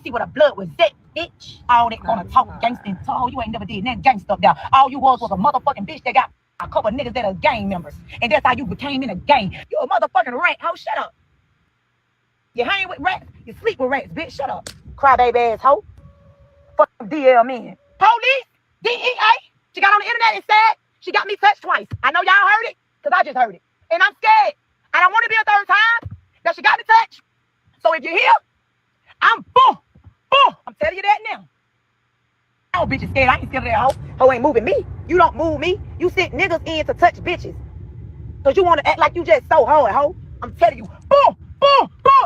See what a blood was that, bitch. All that gonna talk gangsta and tall. You ain't never did nothing gangsta up there. All you was a motherfucking bitch that got a couple of niggas that are gang members. And that's how you became in a gang. You a motherfucking rat, hoe. Shut up. You hang with rats, you sleep with rats, bitch. Shut up. Crybaby ass hoe. Fuck DL men. Police, DEA. She got on the internet and said she got me touched twice. I know y'all heard it, because I just heard it. And I'm scared. I don't want to be a third time that she got me touched. So if you're here, I'm boom. I'm telling you that now. Oh, bitch is scared. I ain't scared of that hoe. Hoe ain't moving me. You don't move me. You sent niggas in to touch bitches. Because you want to act like you just so hard, hoe. I'm telling you. Boom.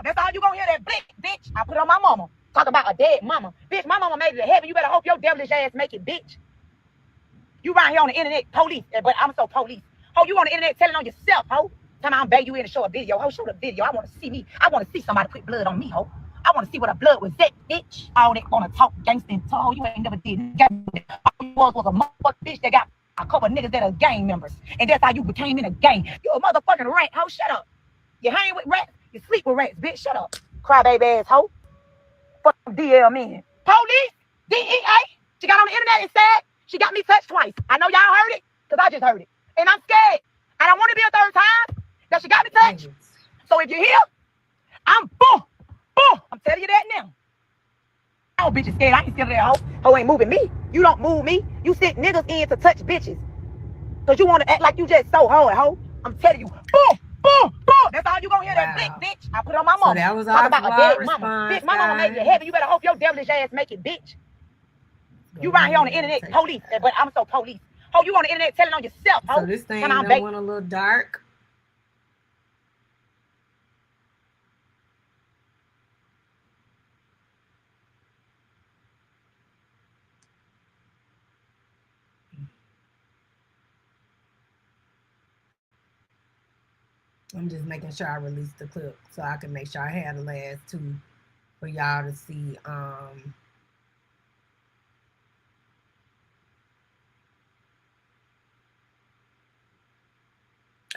That's all you gonna hear, that blick, bitch. I put it on my mama. Talk about a dead mama. Bitch, my mama made it to heaven. You better hope your devilish ass make it, bitch. You right here on the internet, police. But I'm so police. Ho, you on the internet telling on yourself, ho. Tell me I'm beg you in to show a video. Ho, show the video. I want to see me. I want to see somebody put blood on me, ho. I want to see what a blood was that, bitch. All that gonna talk gangsta and tall. You ain't never did nothing. All you was a motherfucking bitch that got a couple of niggas that are gang members. And that's how you became in a gang. You a motherfucking rat, ho. Shut up. You hang with rats, you sleep with rats, bitch. Shut up. Crybaby ass ho. Fuck DL men. Police, DEA. She got on the internet and said she got me touched twice. I know y'all heard it, because I just heard it. And I'm scared. I don't want to be a third time that she got me touched. So if you're here, I'm boom. I'm telling you that now. Oh, bitch is scared. I ain't scared of that hoe. Hoe ain't moving me. You don't move me. You sent niggas in to touch bitches. Because you want to act like you just so hard, hoe. I'm telling you. Boom. That's all you gonna hear, that blick, bitch. I put it on my mama. So that was talk about a dead response, mama. Bitch, my mama made it to heaven. You better hope your devilish ass make it, bitch. You right here on the internet, police. But I'm so police. Ho, you on the internet telling on yourself, ho. So this thing went a little dark. I'm just making sure I release the clip so I can make sure I have the last two for y'all to see. I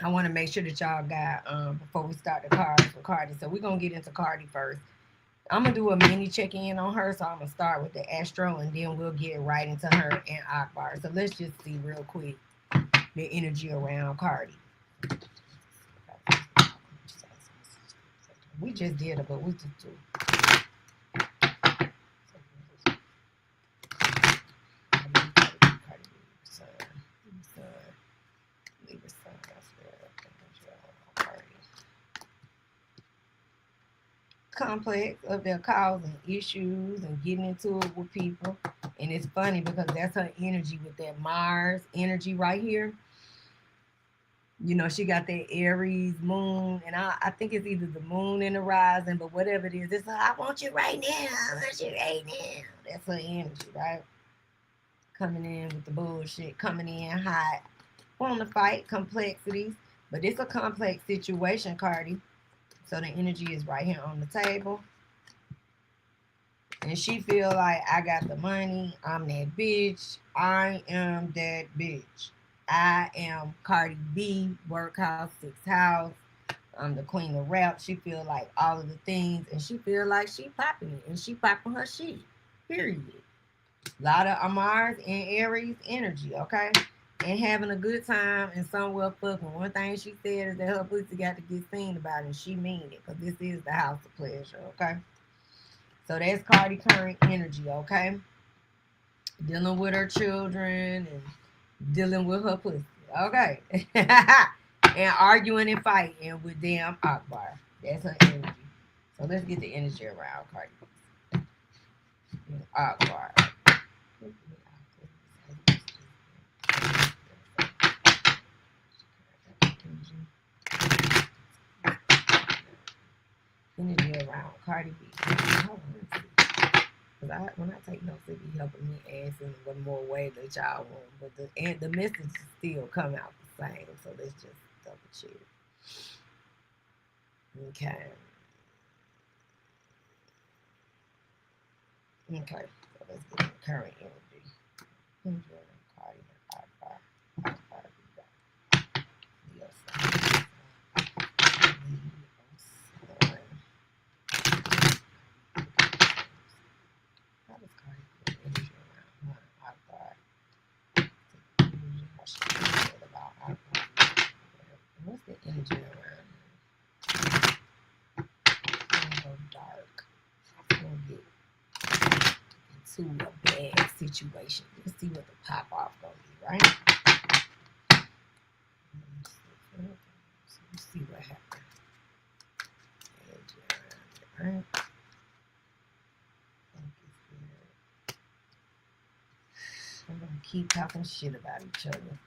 want to make sure that y'all got, before we start the cards for Cardi. So we're going to get into Cardi first. I'm going to do a mini check-in on her. So I'm going to start with the Astro, and then we'll get right into her and Akbar. So let's just see real quick the energy around Cardi. We just did it, but we just do. Libra sun. Complex of their causing issues and getting into it with people. And it's funny because that's her energy with that Mars energy right here. You know, she got that Aries moon, and I think it's either the moon and the rising, but whatever it is, it's like, I want you right now. I want you right now. That's her energy, right? Coming in with the bullshit, coming in hot, want to fight complexities, but it's a complex situation, Cardi. So the energy is right here on the table. And she feel like, I got the money. I'm that bitch. I am that bitch. I am Cardi B, workhouse, sixth house. I'm the queen of rap. She feel like all of the things. And she feel like she popping it. And she popping her shit. Period. A lot of Mars and Aries energy, okay? And having a good time and somewhere fucking. One thing she said is that her pussy got to get seen about it, and she mean it, because this is the house of pleasure, okay? So that's Cardi current energy, okay? Dealing with her children and dealing with her pussy, okay? And arguing and fighting with damn Akbar. That's her energy. So let's get the energy around Cardi. Akbar. Energy around Cardi B. Because when I take notes, it be helping me ask in one more way that y'all want. But the message still come out the same. So let's just double check. Okay. Okay. So let's get the current energy. Energy around Cardi and Akbar. Akbar. Yes. What's the energy around dark? I'm gonna get into a bad situation. Let's see what the pop off gonna be, right? Let's see what happens. Energy around it, right? I'm gonna keep talking shit about each other.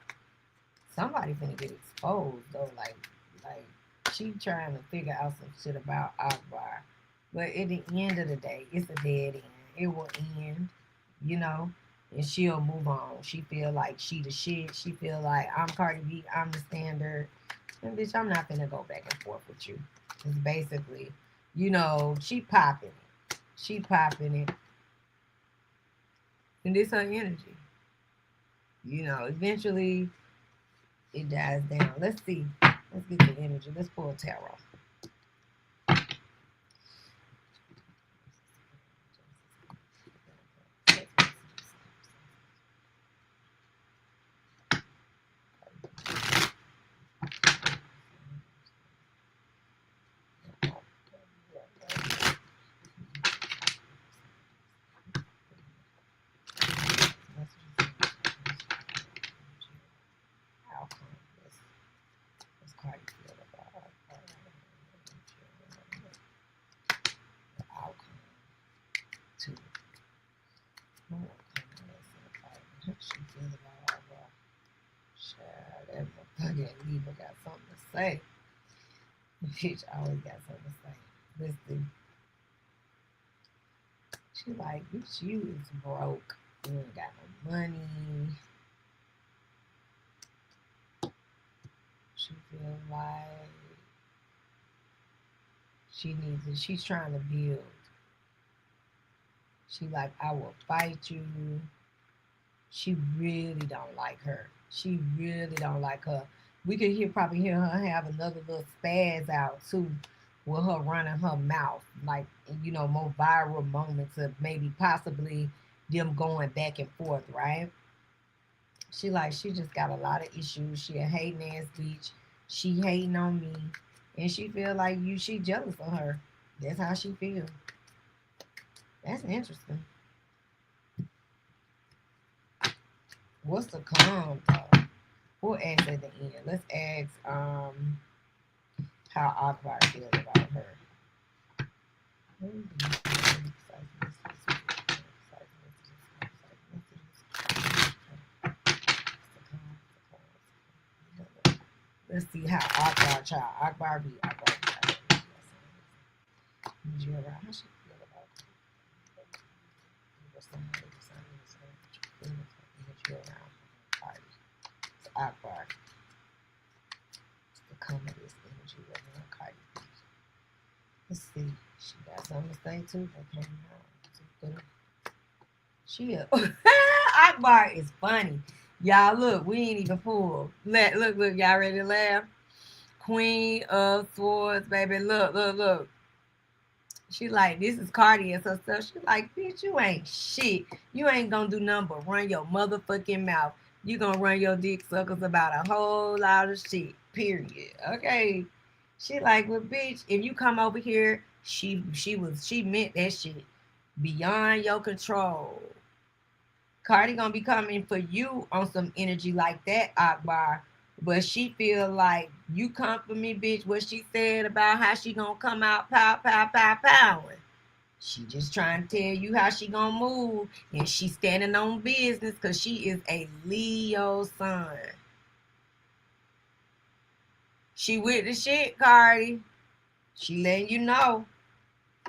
Somebody finna get exposed though, like she trying to figure out some shit about Akbar. But at the end of the day, it's a dead end. It will end, you know, and she'll move on. She feel like she the shit. She feel like, I'm Cardi B, I'm the standard. And bitch, I'm not finna go back and forth with you. It's basically, you know, she popping it. She popping it. And this her energy. You know, eventually it dies down. Let's see. Let's get the energy. Let's pull tarot. Libra got something to say. Bitch always got something to say. Listen. She like, bitch, you is broke. You ain't got no money. She feel like she's trying to build. She like, I will fight you. She really don't like her. She really don't like her. We could probably hear her have another little spaz out too, with her running her mouth, like, you know, more viral moments of maybe possibly them going back and forth, right? She just got a lot of issues. She a hating ass bitch. She hating on me, and she feel like she jealous of her. That's how she feel. That's interesting. What's the calm though? We'll ask at the end. Let's ask how Akbar feels about her. Let's see how Akbar child. Akbar V. Akbar V. How she feel about Akbar. The come of this energy around Cardi B. Let's see. She got something to say too. That came out. She Akbar is funny. Y'all look, we ain't even fooled. Look, y'all ready to laugh? Queen of Swords, baby. Look. She like, this is Cardi and stuff. She like, bitch, you ain't shit. You ain't gonna do nothing but run your motherfucking mouth. You gonna run your dick suckers about a whole lot of shit. Period. Okay. She like, well, bitch, if you come over here, she meant that shit. Beyond your control. Cardi gonna be coming for you on some energy like that, Akbar. But she feel like you come for me, bitch. What she said about how she gonna come out pow. She just trying to tell you how she gonna move. And she standing on business because she is a Leo sun. She with the shit, Cardi. She letting you know.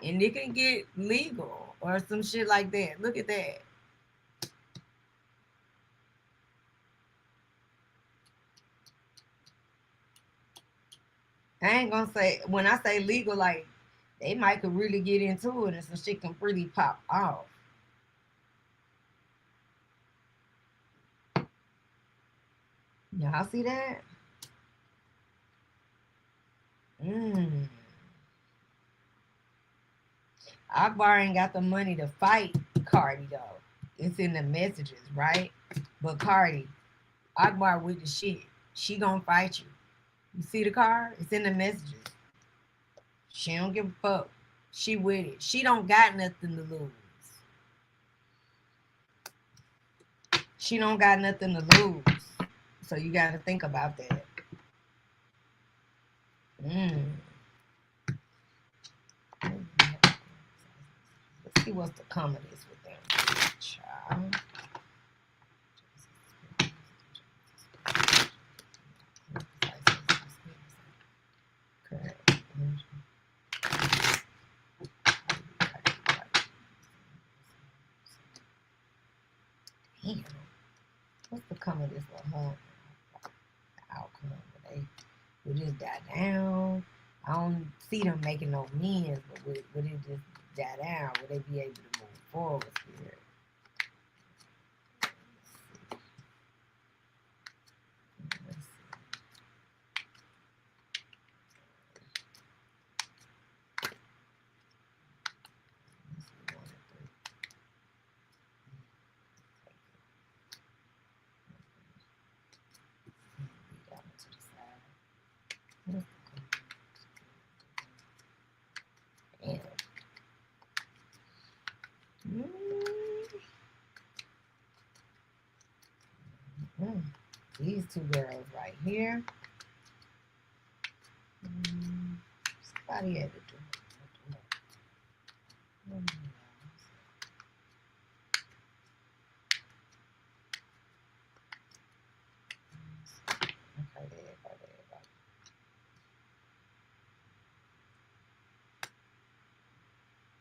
And it can get legal or some shit like that. Look at that. I ain't gonna say, when I say legal, like, they might could really get into it and some shit can really pop off. Y'all see that? Akbar ain't got the money to fight Cardi though. It's in the messages, right? But Cardi, Akbar with the shit. She gonna fight you. You see the card? It's in the messages. She don't give a fuck. She with it. She don't got nothing to lose. She don't got nothing to lose. So you got to think about that. Let's see what's the come of this with them. Child. Damn. What's the come of this with her? The outcome. Would it die down? I don't see them making no means, but would it just die down? Would they be able to move forward here? These two girls right here. Somebody had to do it.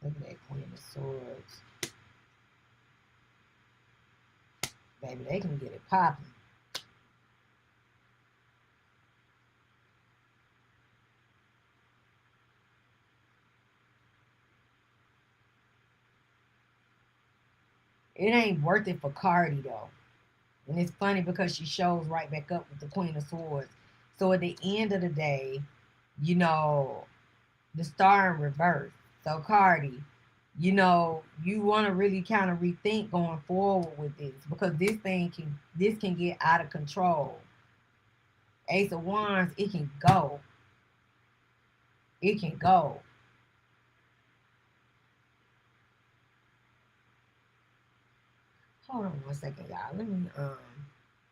Look at that Queen of Swords. Baby, they can get it popping. It ain't worth it for Cardi though. And it's funny because she shows right back up with the Queen of Swords. So at the end of the day, you know, the star in reverse. So Cardi, you know, you want to really kind of rethink going forward with this because this can get out of control. Ace of Wands, it can go. It can go. Hold on one second, y'all. Let me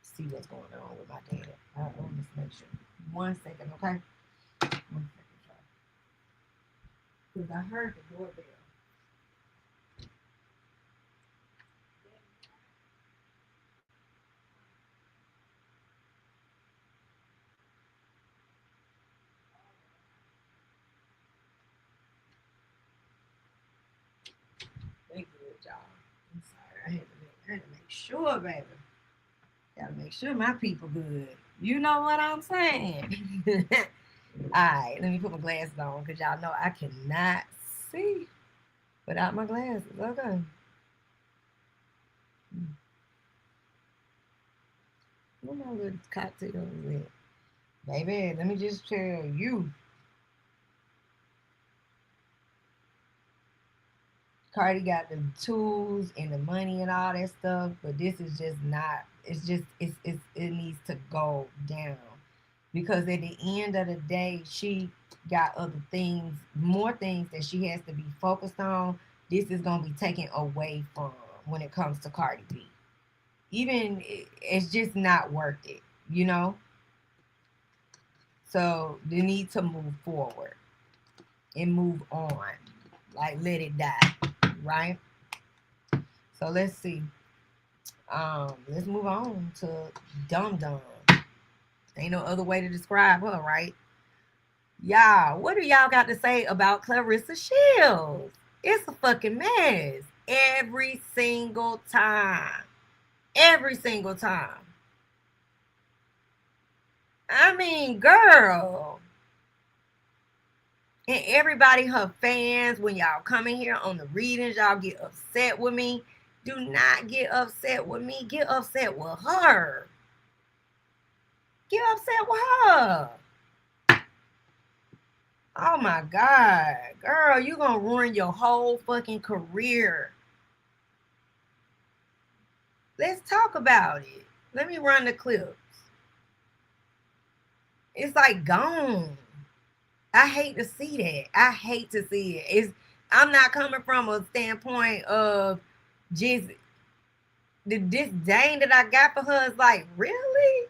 see what's going on with my data. I want to make sure. 1 second, okay? 1 second, y'all. Because I heard the doorbell. Thank you, y'all. I'm sorry. I had to make sure, baby. Gotta make sure my people good. You know what I'm saying? Alright, let me put my glasses on because y'all know I cannot see without my glasses. Okay. What my little cocktail is at? Baby, let me just tell you. Cardi got the tools and the money and all that stuff, but this is just not. It's just it needs to go down because at the end of the day, she got other things, more things that she has to be focused on. This is gonna be taken away from when it comes to Cardi B. Even it's just not worth it, you know. So they need to move forward and move on, like let it die, right? So let's see. Let's move on to Dum Dum. Ain't no other way to describe her, right? Y'all, what do y'all got to say about Claressa Shields? It's a fucking mess. Every single time. Every single time. I mean, girl. And everybody, her fans, when y'all come in here on the readings, y'all get upset with me. Do not get upset with me. Get upset with her. Get upset with her. Oh my God. Girl, you gonna ruin your whole fucking career. Let's talk about it. Let me run the clips. It's like gone. I hate to see that. I hate to see it. I'm not coming from a standpoint of just the disdain that I got for her is like, really?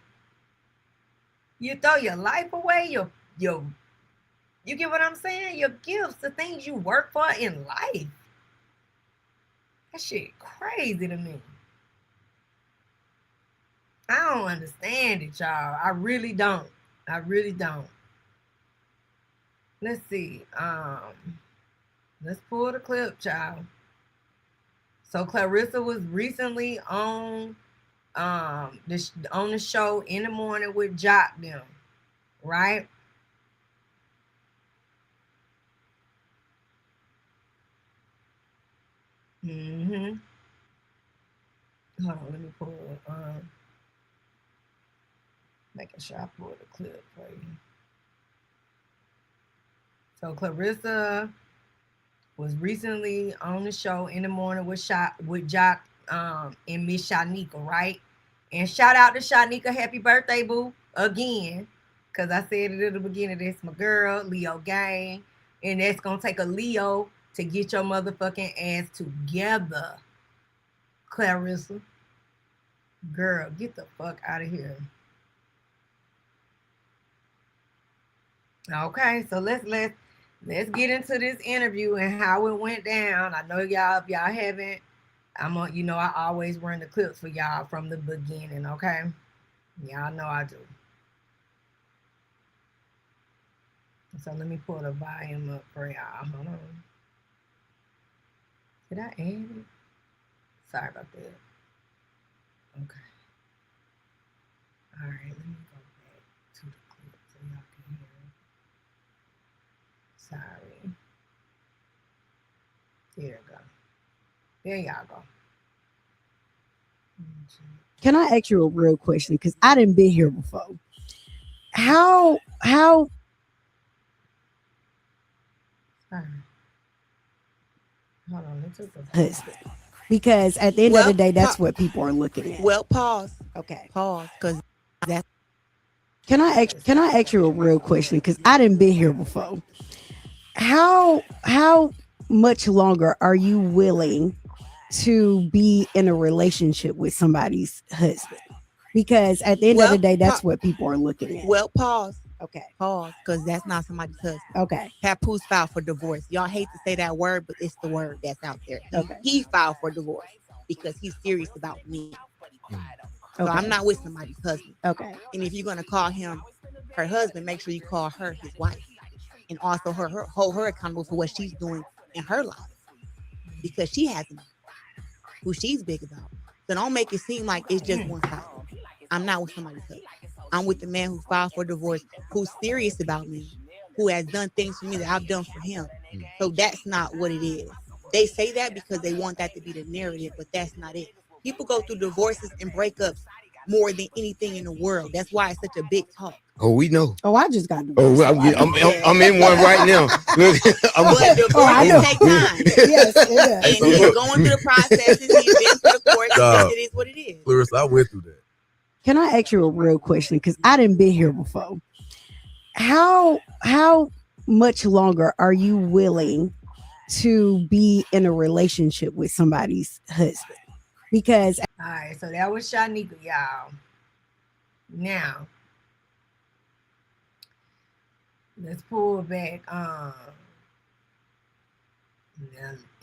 You throw your life away, you get what I'm saying? Your gifts, the things you work for in life. That shit crazy to me. I don't understand it, y'all. I really don't. I really don't. Let's see. Let's pull the clip, child. So Claressa was recently on the show in the morning with Jock them, right? Mm-hmm. Hold on, let me pull making sure I pull the clip for you. So Claressa was recently on the show in the morning with Jock and Miss Shaneka, right? And shout out to Shaneka, happy birthday, boo, again. Because I said it at the beginning, that's my girl, Leo gang. And that's going to take a Leo to get your motherfucking ass together, Claressa. Girl, get the fuck out of here. Okay, so let's get into this interview and how it went down. I know y'all, if y'all haven't, I always run the clips for y'all from the beginning, okay? Y'all know I do. So let me pull the volume up for y'all. Hold on. Did I add it? Sorry about that. Okay. All right, let me go back to the clip so y'all can hear it. Sorry. There you go. There y'all go. Can I ask you a real question? Because I didn't been here before. How Sorry. Hold on, it took a husband? Because at the end of the day, that's what people are looking at. Well, pause. Okay. Pause. Because that's. Can I ask you a real question? Because I didn't been here before. How much longer are you willing to be in a relationship with somebody's husband? Because at the end of the day, that's what people are looking at. Well, pause. Okay. Pause, because that's not somebody's husband. Okay. Papoose filed for divorce. Y'all hate to say that word, but it's the word that's out there. Okay. He filed for divorce because he's serious about me. So I'm not with somebody's husband. Okay. And if you're gonna call him her husband, make sure you call her his wife, and also hold her accountable for what she's doing in her life, because she has a man who she's big about. So don't make it seem like it's just one side. I'm not with somebody's husband. I'm with the man who filed for divorce, who's serious about me, who has done things for me that I've done for him. So that's not what it is. They say that because they want that to be the narrative, but that's not it. People go through divorces and breakups more than anything in the world. That's why it's such a big talk. Oh, we know. Oh, I just got divorced. Oh, I'm in one right now. But divorces take time. Yes, it does. And he's going through the processes. He's been through the courts. Yes, it is what it is. Claressa, I went through that. Can I ask you a real question? Because I didn't been here before. How much longer are you willing to be in a relationship with somebody's husband? Because all right, so that was Shaneka, y'all. Now let's pull back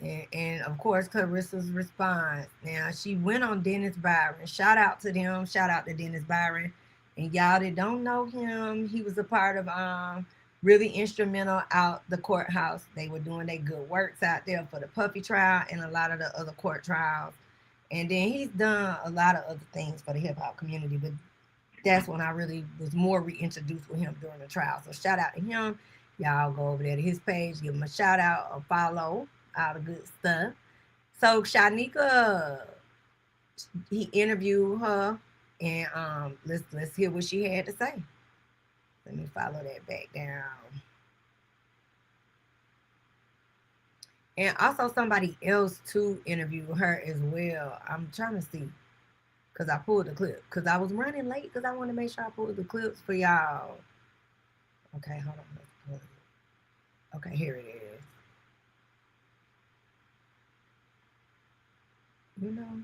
and of course Clarissa's response. Now she went on Dennis Byron. Shout out to them. Shout out to Dennis Byron. And y'all that don't know him, he was a part of really instrumental out the courthouse. They were doing their good works out there for the Puffy trial and a lot of the other court trials. And then he's done a lot of other things for the hip hop community, but that's when I really was more reintroduced with him during the trial. So shout out to him. Y'all go over there to his page, give him a shout out, a follow, all the good stuff. So Shaneka, he interviewed her, and let's hear what she had to say. Let me follow that back down. And also somebody else to interview her as well. I'm trying to see, because I pulled the clip. Because I was running late because I want to make sure I pulled the clips for y'all. Okay, hold on. Let's pull it. Okay, here it is. You know?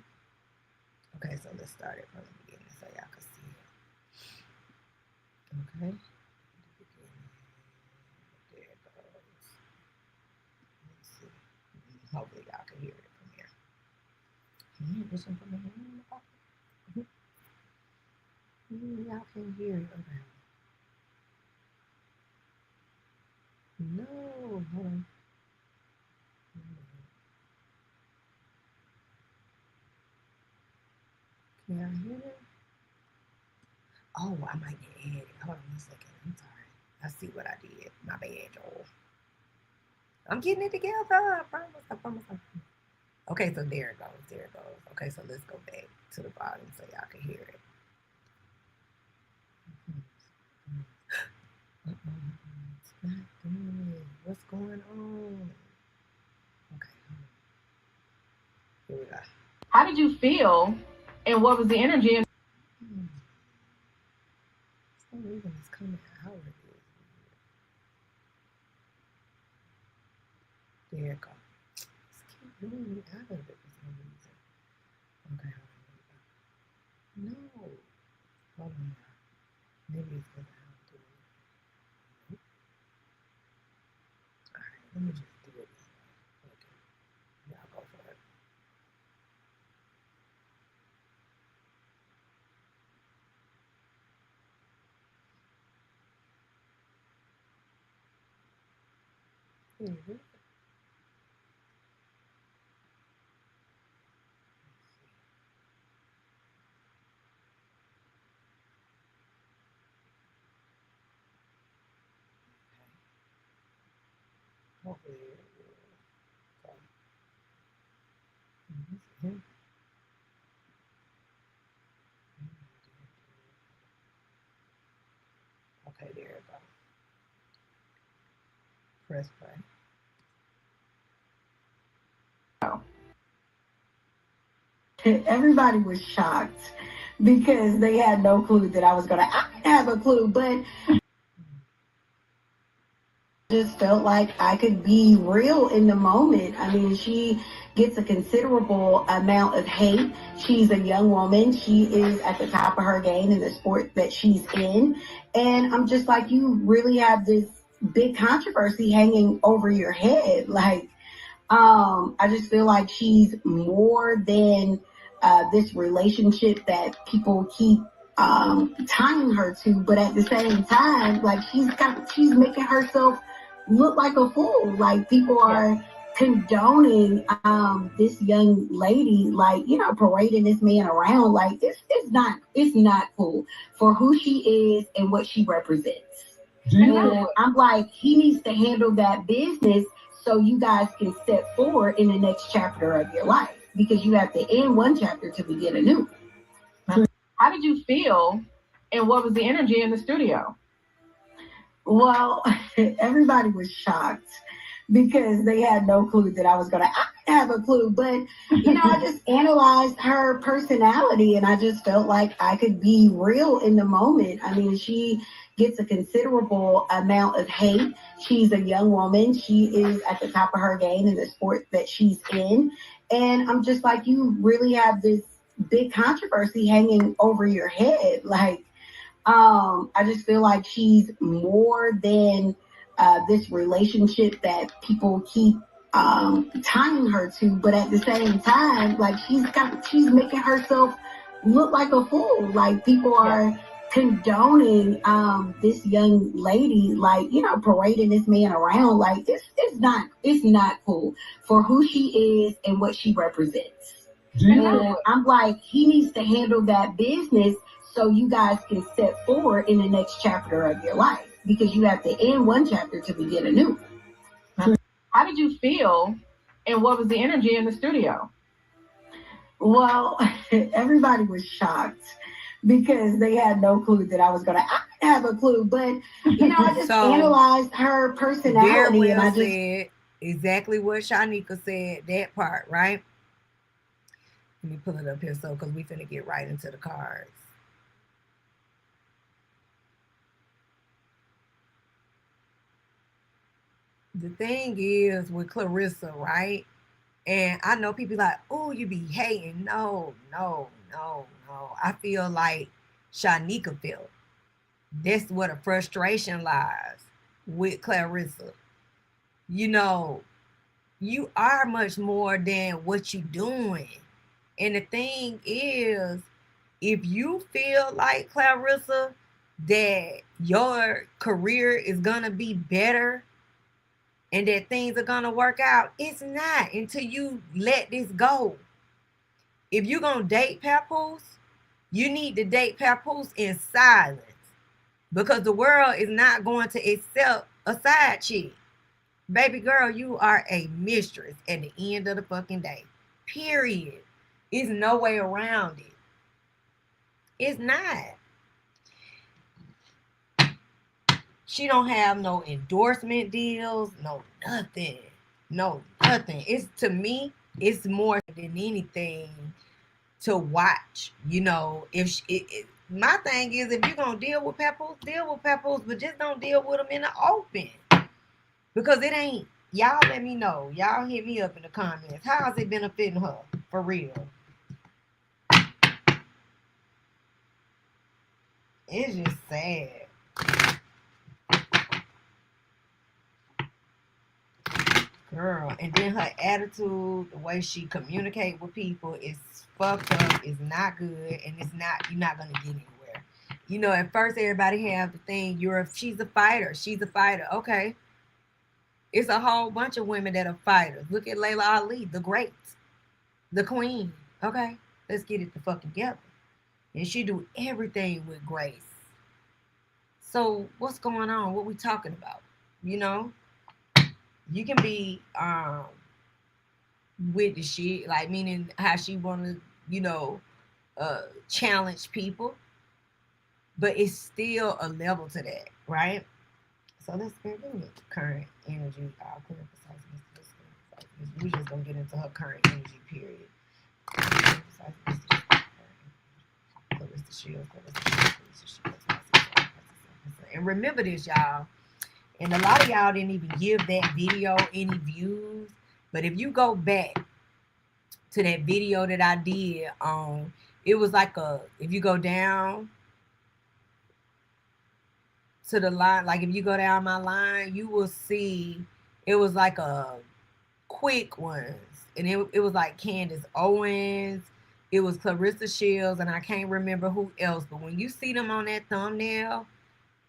Okay, so let's start it from the beginning so y'all can see it. Okay. There it goes. Let's see. Hopefully y'all can hear it from here. Y'all can hear it. Okay. No, hold on. Can y'all hear it? Oh, I might get added. Hold on a second. I'm sorry. I see what I did. My bad, Joel. I'm getting it together. I promise. Okay, so there it goes. Okay, so let's go back to the bottom so y'all can hear it. What's going on? Okay. Here we go. How did you feel, and what was the energy? Some reason it's coming out. There it goes. Just keep doing me out of it for some reason. Okay. No. Hold on. Maybe it's because I don't do it. All right, let me just do it. Okay. Y'all go for it. Mm-hmm. Hopefully it will come. Mm-hmm. Okay, there it goes. Press play. Everybody was shocked because they had no clue that I was going to have a clue, but just felt like I could be real in the moment. I mean, she gets a considerable amount of hate. She's a young woman. She is at the top of her game in the sport that she's in. And I'm just like, you really have this big controversy hanging over your head. Like, I just feel like she's more than this relationship that people keep tying her to, but at the same time, like she's making herself look like a fool. Like people are condoning this young lady, like, you know, parading this man around. Like it's not cool for who she is and what she represents. And I'm like, he needs to handle that business so you guys can step forward in the next chapter of your life, because you have to end one chapter to begin a new. How did you feel, and what was the energy in the studio? Well, everybody was shocked because they had no clue that I didn't have a clue, but you know, I just analyzed her personality and I just felt like I could be real in the moment. I mean, she gets a considerable amount of hate. She's a young woman. She is at the top of her game in the sport that she's in. And I'm just like, you really have this big controversy hanging over your head. Like, I just feel like she's more than this relationship that people keep tying her to, but at the same time, like she's making herself look like a fool. Like people are condoning this young lady, like, you know, parading this man around. Like it's not cool for who she is and what she represents. And I'm like, he needs to handle that business so you guys can step forward in the next chapter of your life, because you have to end one chapter to begin a new. How did you feel, and what was the energy in the studio? Well, everybody was shocked because they had no clue that I didn't have a clue, but you know, I just analyzed her personality and I just said exactly what Shaneka said, that part, right? Let me pull it up here because we finna get right into the cards. The thing is with Claressa, right? And I know people like, oh, you be hating. No. I feel like Shaneka felt. That's where the frustration lies with Claressa. You know, you are much more than what you doing. And the thing is, if you feel like, Claressa, that your career is going to be better and that things are going to work out, it's not until you let this go. If you're going to date Papoose, you need to date Papoose in silence, because the world is not going to accept a side chick. Baby girl, you are a mistress at the end of the fucking day. Period. There's no way around it. It's not. She don't have no endorsement deals, no nothing. It's, to me, it's more than anything to watch. You know, if my thing is, if you're gonna deal with Papoose, but just don't deal with them in the open, because it ain't. Y'all let me know. Y'all hit me up in the comments. How's it benefiting her for real? It's just sad. Girl, and then her attitude, the way she communicate with people is fucked up, is not good, and it's not, you're not gonna get anywhere. You know, at first everybody have the thing, she's a fighter. Okay. It's a whole bunch of women that are fighters. Look at Layla Ali, the great, the queen. Okay, let's get it the fucking together. And she do everything with grace. So what's going on? What we talking about? You know? You can be with the shit, like, meaning how she wanna, you know, challenge people. But it's still a level to that, right? So let's get into current energy. We're just gonna get into her current energy period. And remember this, y'all. And a lot of y'all didn't even give that video any views. But if you go back to that video that I did. It was like if you go down to the line, like if you go down my line, you will see it was like a quick ones, and it was like Candace Owens, it was Clarissa Shields, and I can't remember who else. But when you see them on that thumbnail,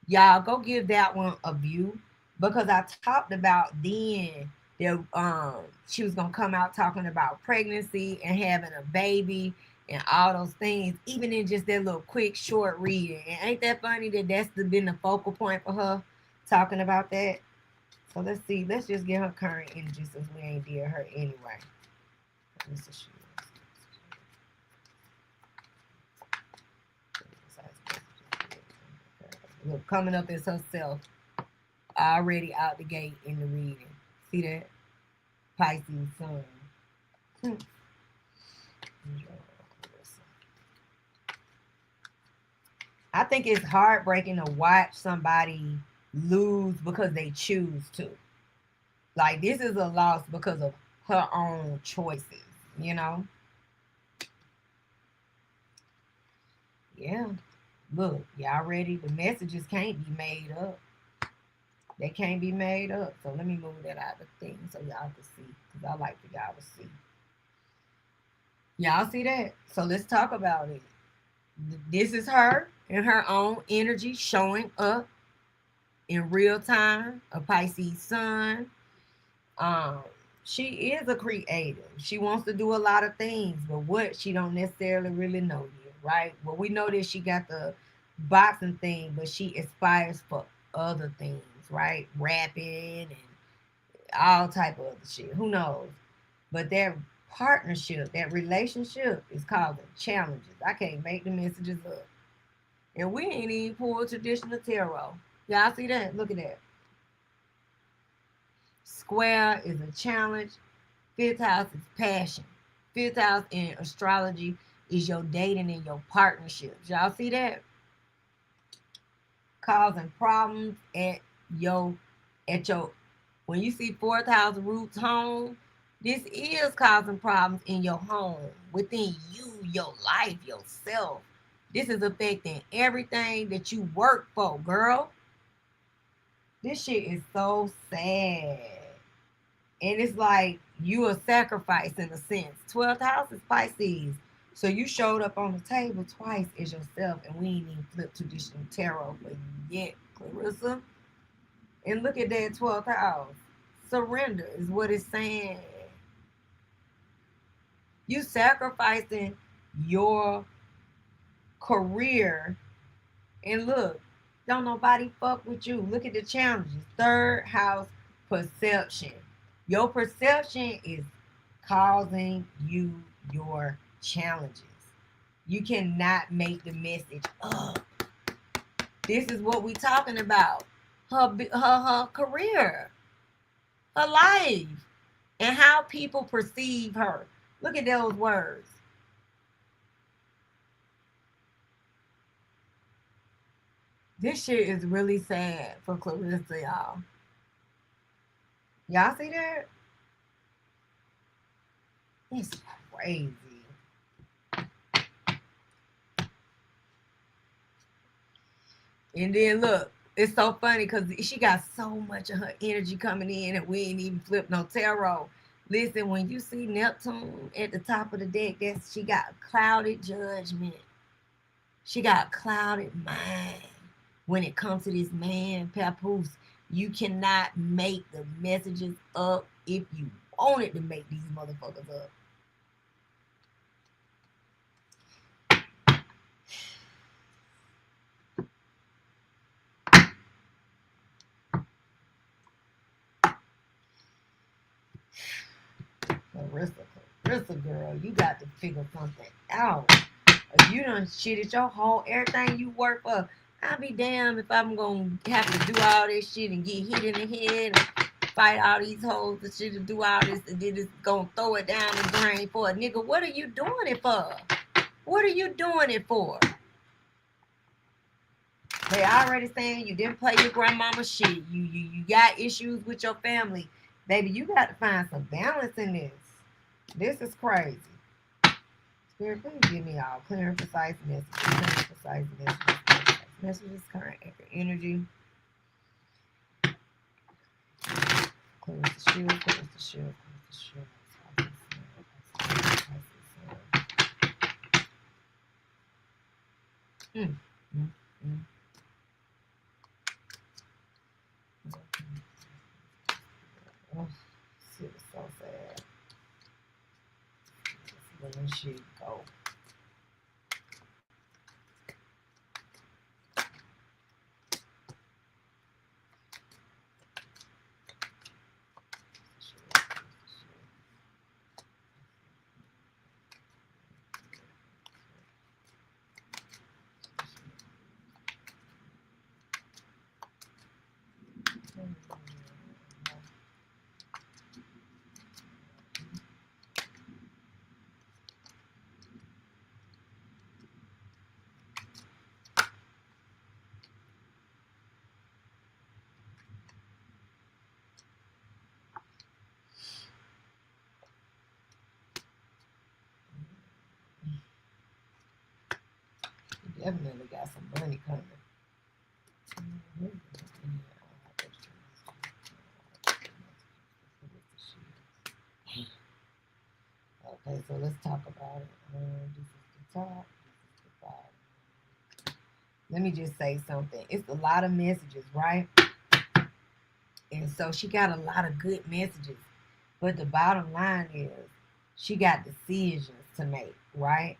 y'all go give that one a view, because I talked about then that she was gonna come out talking about pregnancy and having a baby and all those things, even in just that little quick short reading. And ain't that funny that that's been the focal point for her, talking about that? So let's see. Let's just get her current energy since we ain't did her anyway. Look, coming up as herself, already out the gate in the reading. See that? Pisces sun. I think it's heartbreaking to watch somebody lose because they choose to. Like, this is a loss because of her own choices, you know? Yeah. Look, y'all ready? The messages can't be made up. They can't be made up. So let me move that out of the thing so y'all can see, because I like for y'all to see. Y'all see that? So let's talk about it. This is her and her own energy showing up in real time. A Pisces sun. She is a creative. She wants to do a lot of things, but what, she don't necessarily really know yet, right? Well, we know that she got the boxing thing, but she aspires for other things, right? Rapping and all type of other shit. Who knows? But that partnership, that relationship is causing challenges. I can't make the messages up. And we ain't even pulled traditional tarot. Y'all see that? Look at that. Square is a challenge. Fifth house is passion. Fifth house in astrology is your dating and your partnerships. Y'all see that? Causing problems at your when you see fourth house roots home, this is causing problems in your home, within you, your life, yourself. This is affecting everything that you work for, girl. This shit is so sad. And it's like you are sacrificed in a sense. 12th house is Pisces. So you showed up on the table twice as yourself, and we ain't even flipped traditional tarot for you yet, Clarissa. And look at that 12th house. Surrender is what it's saying. You sacrificing your career, and look, don't nobody fuck with you. Look at the challenges. Third house, perception. Your perception is causing you your challenges. You cannot make the message up. This is what we talking about. Her career, her life, and how people perceive her. Look at those words. This shit is really sad for Clarissa, y'all. Y'all see that? It's crazy. And then look, it's so funny because she got so much of her energy coming in, and we ain't even flipped no tarot. Listen, when you see Neptune at the top of the deck, she got clouded judgment. She got clouded mind. When it comes to this man, Papoose, you cannot make the messages up if you wanted to make these motherfuckers up. Clarissa, girl, you got to figure something out. If you done shitted your whole everything you work for, I'll be damned if I'm gonna have to do all this shit and get hit in the head and fight all these hoes and shit and do all this, and then it's gonna throw it down the drain for a nigga. What are you doing it for? What are you doing it for? They already saying you didn't play your grandmama shit. You got issues with your family. Baby, you got to find some balance in this. This is crazy. Spirit, please give me all clear and precise messages. Clear and precise messages. Messages, current energy. Clear the shield, clear the shield, clear the shield. Oh, shit is so sad. Letting she go. Definitely got some money coming. Okay, so let's talk about it. This is the top. This is the bottom. Let me just say something. It's a lot of messages, right? And so she got a lot of good messages. But the bottom line is she got decisions to make, right?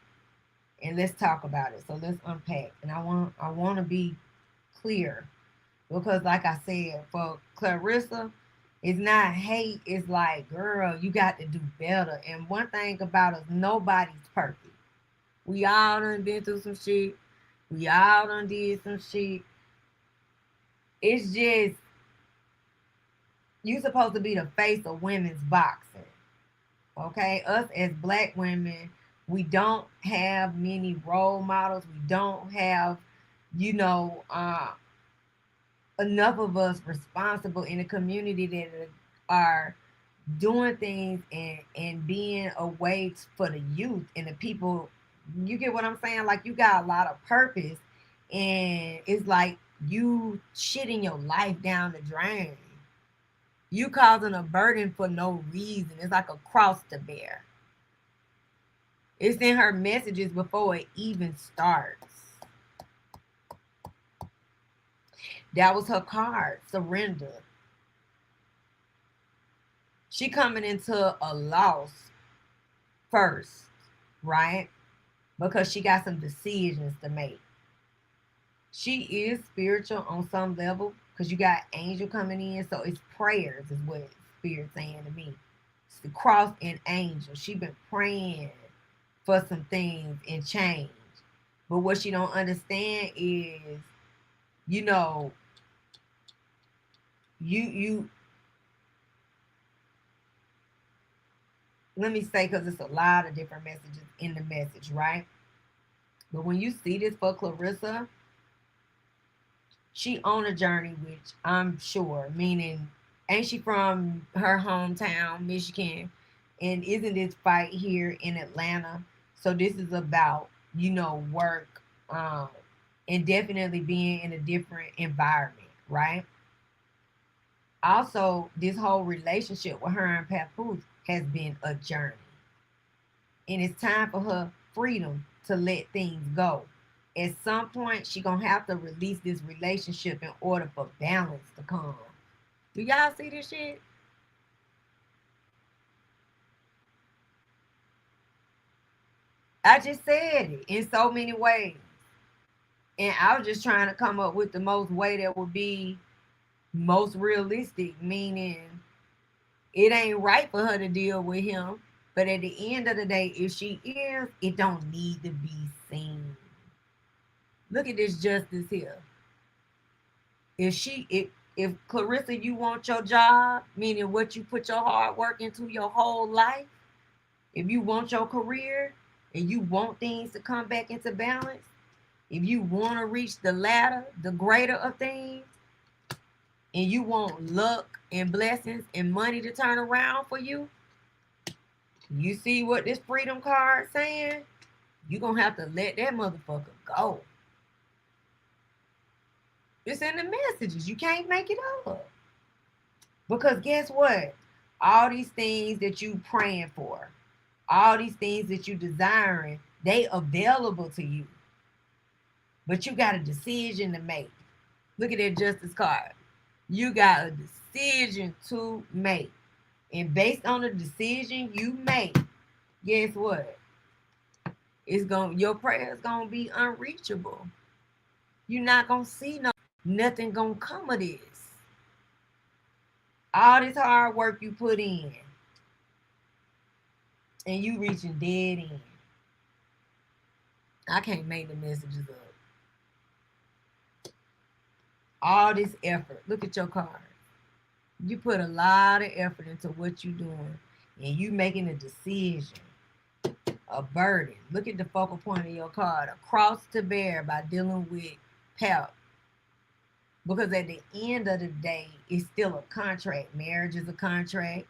And let's talk about it. So let's unpack. And I want to be clear because, like I said, for Claressa, it's not hate. It's like, girl, you got to do better. And one thing about us, nobody's perfect. We all done been through some shit. We all done did some shit. It's just you supposed to be the face of women's boxing. Okay, us as Black women, we don't have many role models. We don't have, enough of us responsible in the community that are doing things and being a way for the youth and the people. You get what I'm saying? Like, you got a lot of purpose, and it's like you shitting your life down the drain. You causing a burden for no reason. It's like a cross to bear. It's in her messages before it even starts. That was her card, surrender. She coming into a loss first, right? Because she got some decisions to make. She is spiritual on some level because you got angel coming in. So it's prayers is what Spirit's saying to me. It's the cross and angel. She been praying for some things and change. But what she don't understand is, you let me say, because it's a lot of different messages in the message, right? But when you see this for Claressa, she on a journey, which I'm sure, meaning, ain't she from her hometown, Michigan? And isn't this fight here in Atlanta? So this is about, work, and definitely being in a different environment, right? Also, this whole relationship with her and Papoose has been a journey. And it's time for her freedom to let things go. At some point, she gonna have to release this relationship in order for balance to come. Do y'all see this shit? I just said it in so many ways. And I was just trying to come up with the most way that would be most realistic, meaning it ain't right for her to deal with him. But at the end of the day, if she is, it don't need to be seen. Look at this justice here. If Claressa, you want your job, meaning what you put your hard work into your whole life, if you want your career and you want things to come back into balance, if you want to reach the ladder, the greater of things, and you want luck and blessings and money to turn around for you, you see what this freedom card saying? You're going to have to let that motherfucker go. It's in the messages. You can't make it up. Because guess what? All these things that you praying for, all these things that you desiring, they available to you. But you got a decision to make. Look at that justice card. You got a decision to make. And based on the decision you make, guess what? Your prayer is gonna be unreachable. You're not gonna see nothing gonna come of this. All this hard work you put in, and you reaching dead end. I can't make the messages up. All this effort. Look at your card. You put a lot of effort into what you're doing, and you making a decision, a burden. Look at the focal point of your card. A cross to bear by dealing with help. Because at the end of the day, it's still a contract. Marriage is a contract.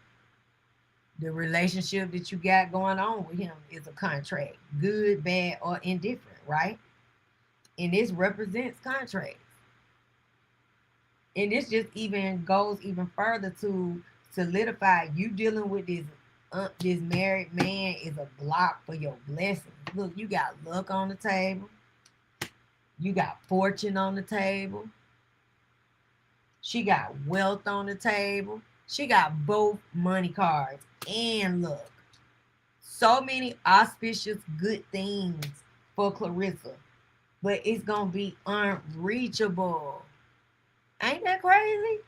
The relationship that you got going on with him is a contract. Good, bad, or indifferent, right? And this represents contracts. And this just even goes even further to solidify you dealing with this married man is a block for your blessings. Look, you got luck on the table. You got fortune on the table. She got wealth on the table. She got both money cards and luck. So many auspicious good things for Claressa. But it's going to be unreachable. Ain't that crazy?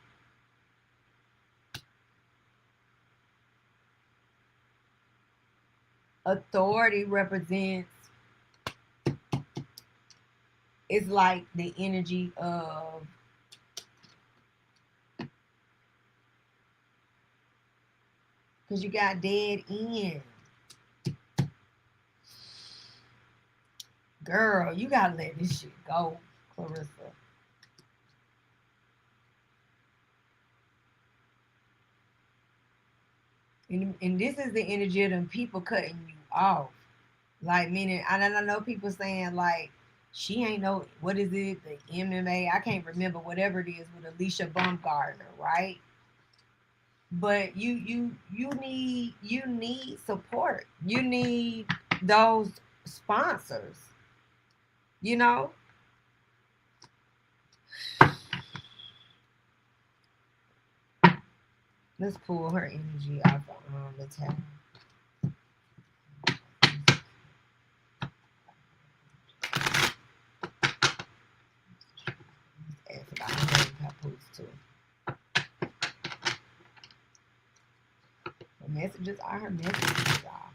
Authority represents, it's like the energy of because you got dead end. Girl, you gotta let this shit go, Claressa. And this is the energy of them people cutting you off. Like, meaning, I know people saying, like, she ain't no, what is it, the MMA? I can't remember, whatever it is, with Alicia Baumgartner, right? But you need support. You need those sponsors, you know? Let's pull her energy out the tower. Ask about her papoose too. The messages are her messages, y'all.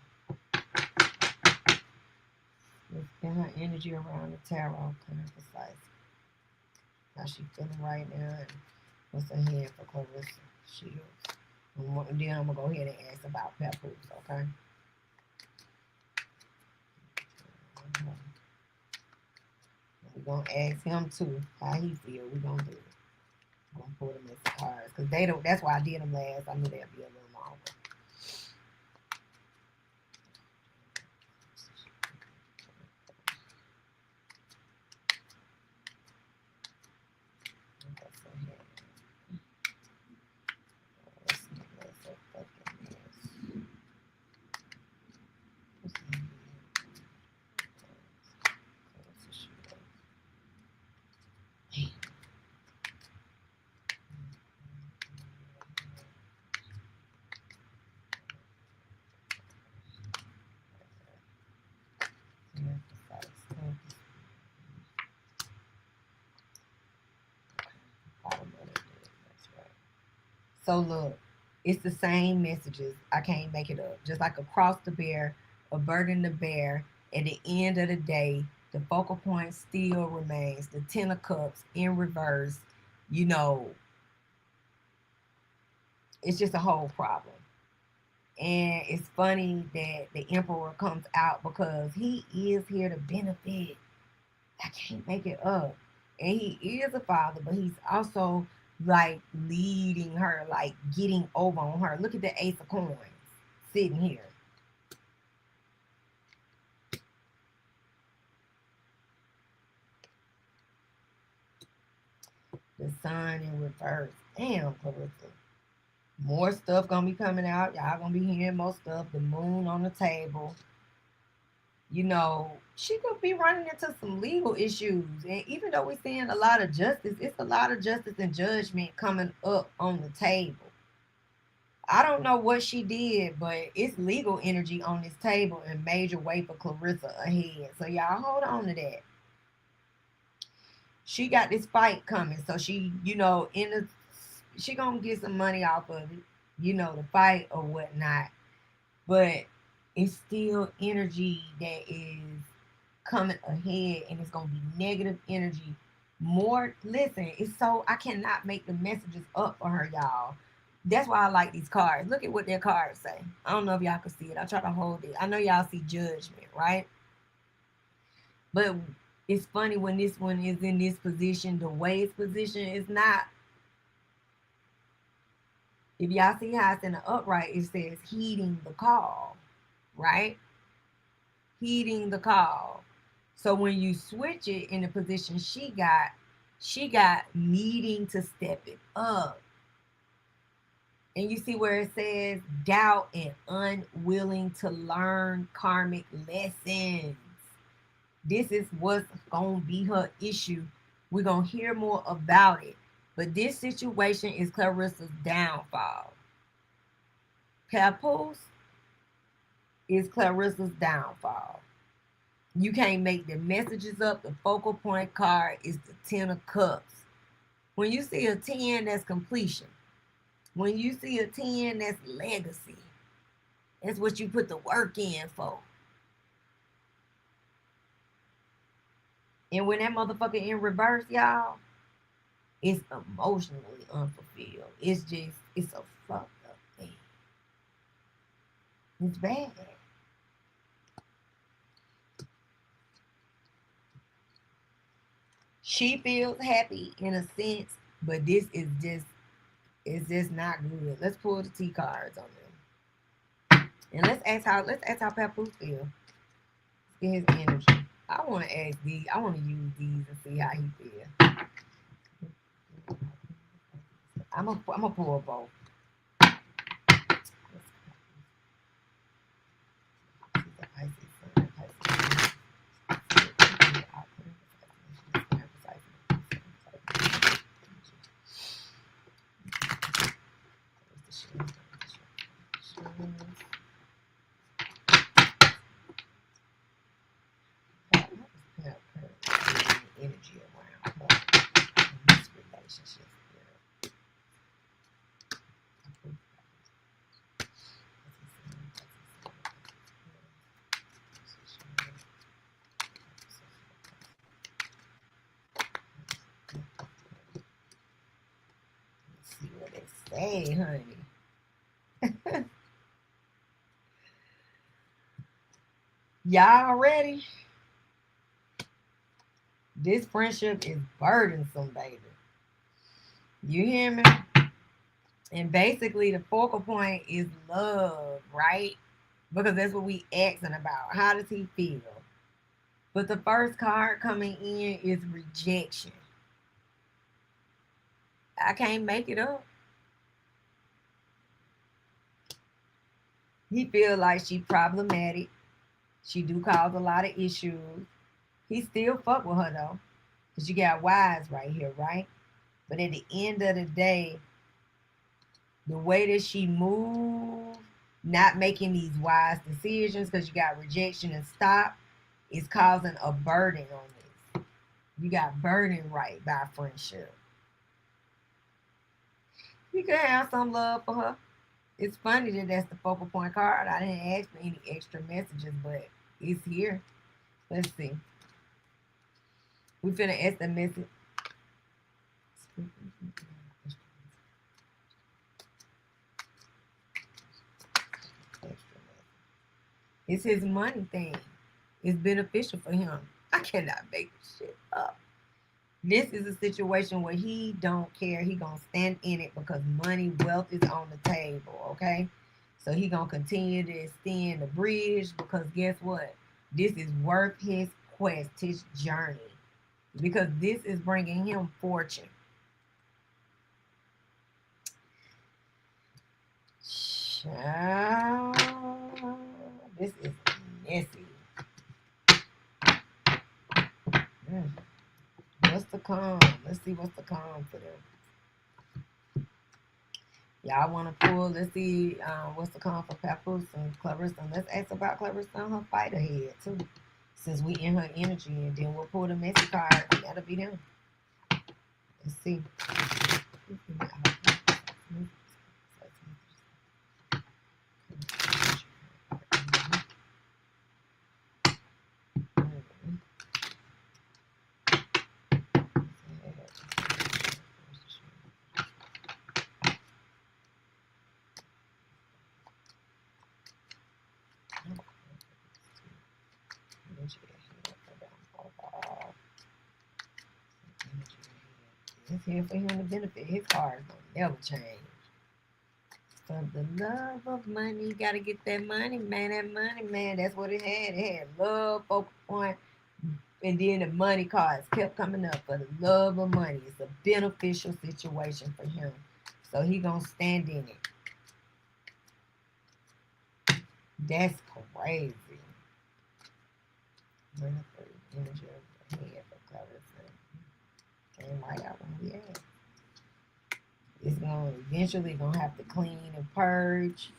Let's get her energy around the tarot, kind of precise. How she feeling right now, and what's ahead for Claressa Shields. And then I'm gonna go ahead and ask about papoose, okay? We're gonna ask him too how he feel. We're gonna do it. I'm gonna pull them as the cards because they don't. That's why I did them last. I knew they'd be a little longer. So look, it's the same messages. I can't make it up. Just like a cross to bear, a burden to bear. At the end of the day, the focal point still remains the Ten of Cups in reverse. You know, it's just a whole problem. And it's funny that the Emperor comes out because he is here to benefit. I can't make it up. And he is a father, but he's also like leading her, like getting over on her. Look at the Ace of Coins sitting here. The sun in reverse. Damn, Clarissa. More stuff gonna be coming out. Y'all gonna be hearing more stuff. The moon on the table. You know, she could be running into some legal issues. And even though we're seeing a lot of justice, it's a lot of justice and judgment coming up on the table. I don't know what she did, but it's legal energy on this table in major way for Clarissa ahead. So y'all hold on to that. She got this fight coming. So she, she gonna get some money off of it, the fight or whatnot. But it's still energy that is coming ahead, and it's gonna be negative energy. More, listen, it's so I cannot make the messages up for her, y'all. That's why I like these cards. Look at what their cards say. I don't know if y'all can see it. I try to hold it. I know y'all see judgment, right? But it's funny when this one is in this position, the way it's positioned is not. If y'all see how it's in the upright, it says heeding the call, right? Heeding the call. So when you switch it in the position she got needing to step it up. And you see where it says doubt and unwilling to learn karmic lessons. This is what's going to be her issue. We're going to hear more about it. But this situation is Clarissa's downfall. Papoose is Clarissa's downfall. You can't make the messages up. The focal point card is the 10 of Cups. When you see a 10, that's completion. When you see a 10, that's legacy. That's what you put the work in for. And when that motherfucker in reverse, y'all, it's emotionally unfulfilled. It's a fucked up thing. It's bad. She feels happy in a sense, but this is just not good. Let's pull the T cards on them. And let's ask how Papoose feels. Let's get his energy. I want to ask these. I want to use these and see how he feels. I'm gonna pull both. Energy around her in this relationship. Let's see what they say, honey. Y'all ready? This friendship is burdensome, baby. You hear me? And basically, the focal point is love, right? Because that's what we asking about. How does he feel? But the first card coming in is rejection. I can't make it up. He feels like she problematic. She do cause a lot of issues. He still fuck with her though. Because you got wives right here, right? But at the end of the day, the way that she moves, not making these wise decisions because you got rejection and stop, is causing a burden on this. You got burden right by friendship. You could have some love for her. It's funny that that's the focal point card. I didn't ask for any extra messages, but it's here. Let's see. We finna ask the message. It's his money thing. It's beneficial for him. I cannot make this shit up. This is a situation where he don't care. He gonna stand in it because money, wealth is on the table, okay? So he gonna continue to extend the bridge because guess what? This is worth his quest, his journey. Because this is bringing him fortune. Child, this is messy. What's to come? Let's see what's to come for them. Y'all want to pull? Let's see what's to come for Papoose and Claressa. Let's ask about Claressa and her fight ahead too, since we in her energy, and then we'll pull the messy cards. And that'll be them. Let's see. It's here for him to benefit. His cards don't never change. For the love of money, you gotta get that money, man. That money, man. That's what it had. It had love, focus point, and then the money cards kept coming up for the love of money. It's a beneficial situation for him, so he gonna stand in it. That's crazy. Energy of the head for Claressa. Came right out when we had. It's gonna eventually gonna have to clean and purge.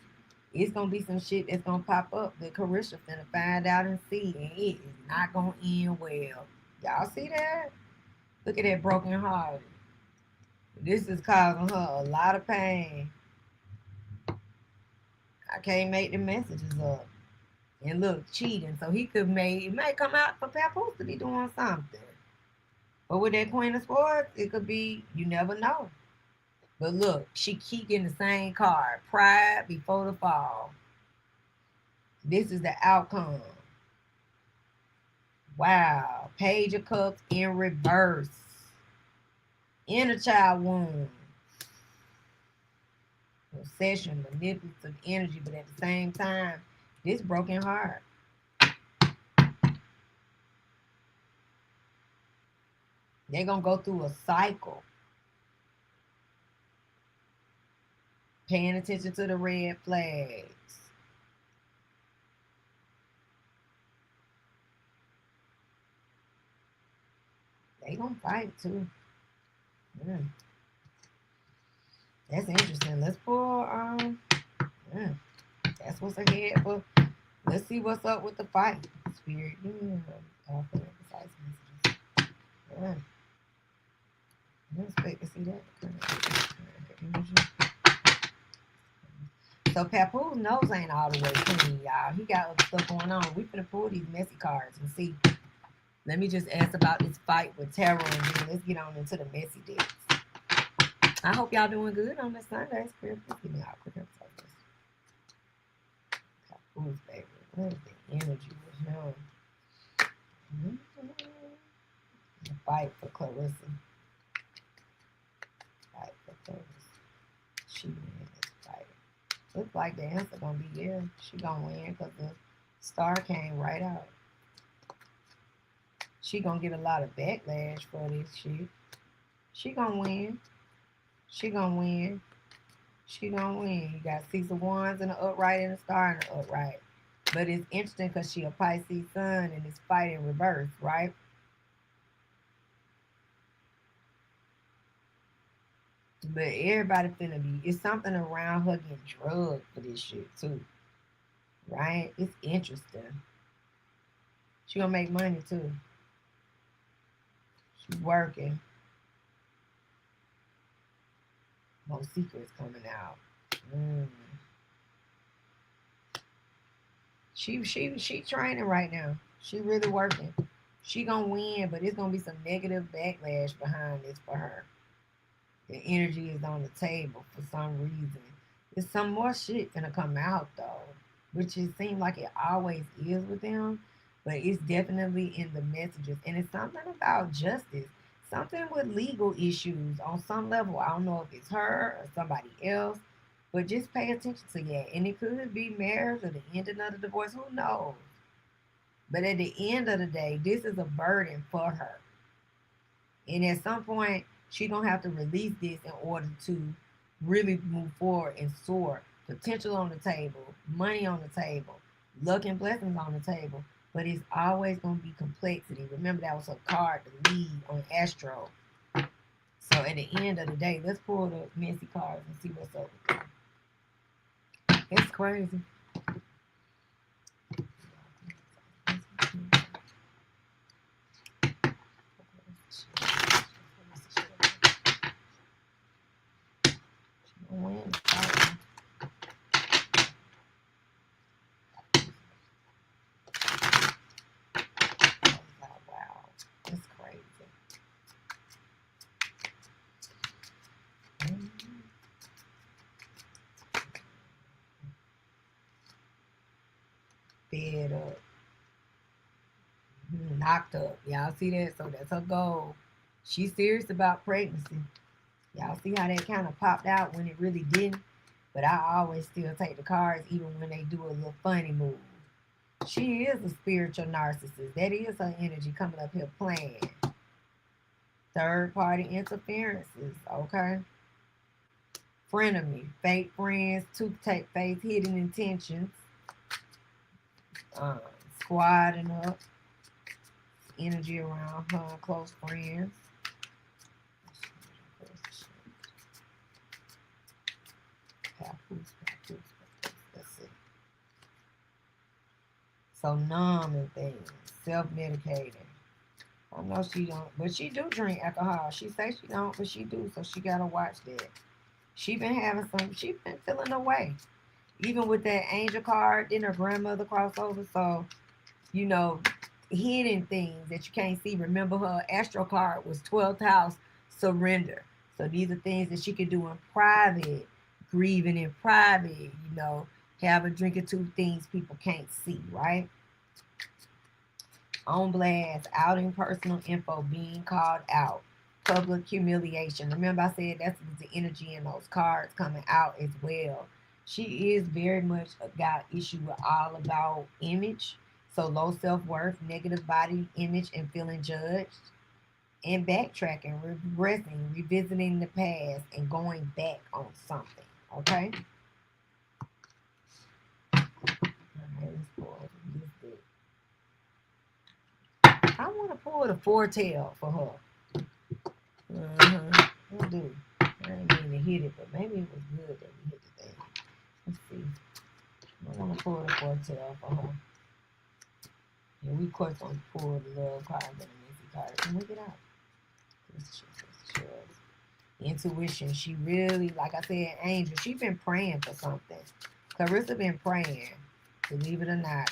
It's gonna be some shit that's gonna pop up that Claressa finna find out and see, and it is not gonna end well. Y'all see that? Look at that broken heart. This is causing her a lot of pain. I can't make the messages up. And look, cheating. So he could it may come out for Papoose to be doing something. But with that Queen of Swords, it could be, you never know. But look, she keep getting the same card. Pride before the fall. This is the outcome. Wow. Page of Cups in reverse. Inner child wound. Obsession, manipulative energy, but at the same time, this broken heart. They're going to go through a cycle. Paying attention to the red flags. They going to fight too. That's interesting. Let's pull, that's what's ahead for. Let's see what's up with the fight. Spirit. I didn't expect to see that. So Papoose nose ain't all the way clean, y'all. He got other stuff going on. We finna pull these messy cards and see. Let me just ask about this fight with Tarot, and then let's get on into the messy decks. I hope y'all doing good on this Sunday. Spirit, please give me all quick episodes. Papoose, baby. What is the energy with him? The fight for Claressa. Fight for Claressa. She wins this fight. Looks like the answer gonna be yeah. She gonna win because the star came right out. She gonna get a lot of backlash for this shit. She gonna win. She gonna win. She gonna win. You got 6 of Wands in the upright and a star in the upright. But it's interesting because she a Pisces sun and it's fight in reverse, right? But everybody finna be, it's something around her getting drugged for this shit too. Right? It's interesting. She gonna make money too. She's working. More secrets coming out. She training right now. She really working. She gonna win, but it's gonna be some negative backlash behind this for her. The energy is on the table for some reason. There's some more shit gonna come out though, which it seems like it always is with them, but it's definitely in the messages. And it's something about justice, something with legal issues on some level. I don't know if it's her or somebody else, but just pay attention to that. And it could be marriage or the ending of the divorce, who knows? But at the end of the day, this is a burden for her. And at some point, she's going to have to release this in order to really move forward and soar. potential on the table, money on the table, luck and blessings on the table, but it's always going to be complexity. Remember, that was a card to lead on Astro. So at the end of the day, let's pull the messy cards and see what's up with them. It's crazy. Fed up, knocked up. Y'all see that? So that's her goal. She's serious about pregnancy. Y'all see how that kind of popped out when it really didn't? But I always still take the cards even when they do a little funny move. She is a spiritual narcissist. That is her energy coming up here playing. Third party interferences, okay? Frenemy, fake friends, toothpick face, hidden intentions. Squadding up, energy around her close friends. Let's see. So numbing things, self-medicating. I know she don't, but she do drink alcohol. She say she don't, but she do, so she gotta watch that. She been feeling her way. Even with that angel card, then her grandmother crossover. So, hidden things that you can't see. Remember, her astro card was 12th house, surrender. So these are things that she could do in private, grieving in private, have a drink or two, things people can't see, right? On blast, outing personal info, being called out, public humiliation. Remember, I said that's the energy in those cards coming out as well. She is very much got issue with all about image. So low self-worth, negative body image, and feeling judged. And backtracking, regressing, revisiting the past, and going back on something. Okay? I want to pull the foretell for her. I do. I didn't mean to hit it, but maybe it was good that we hit the thing. Let's see. I want to pull the foretell for her. And we, of course, don't pull the love card and the messy card. And look it out. Intuition. She really, like I said, angel. She been praying for something. Claressa been praying. Believe it or not.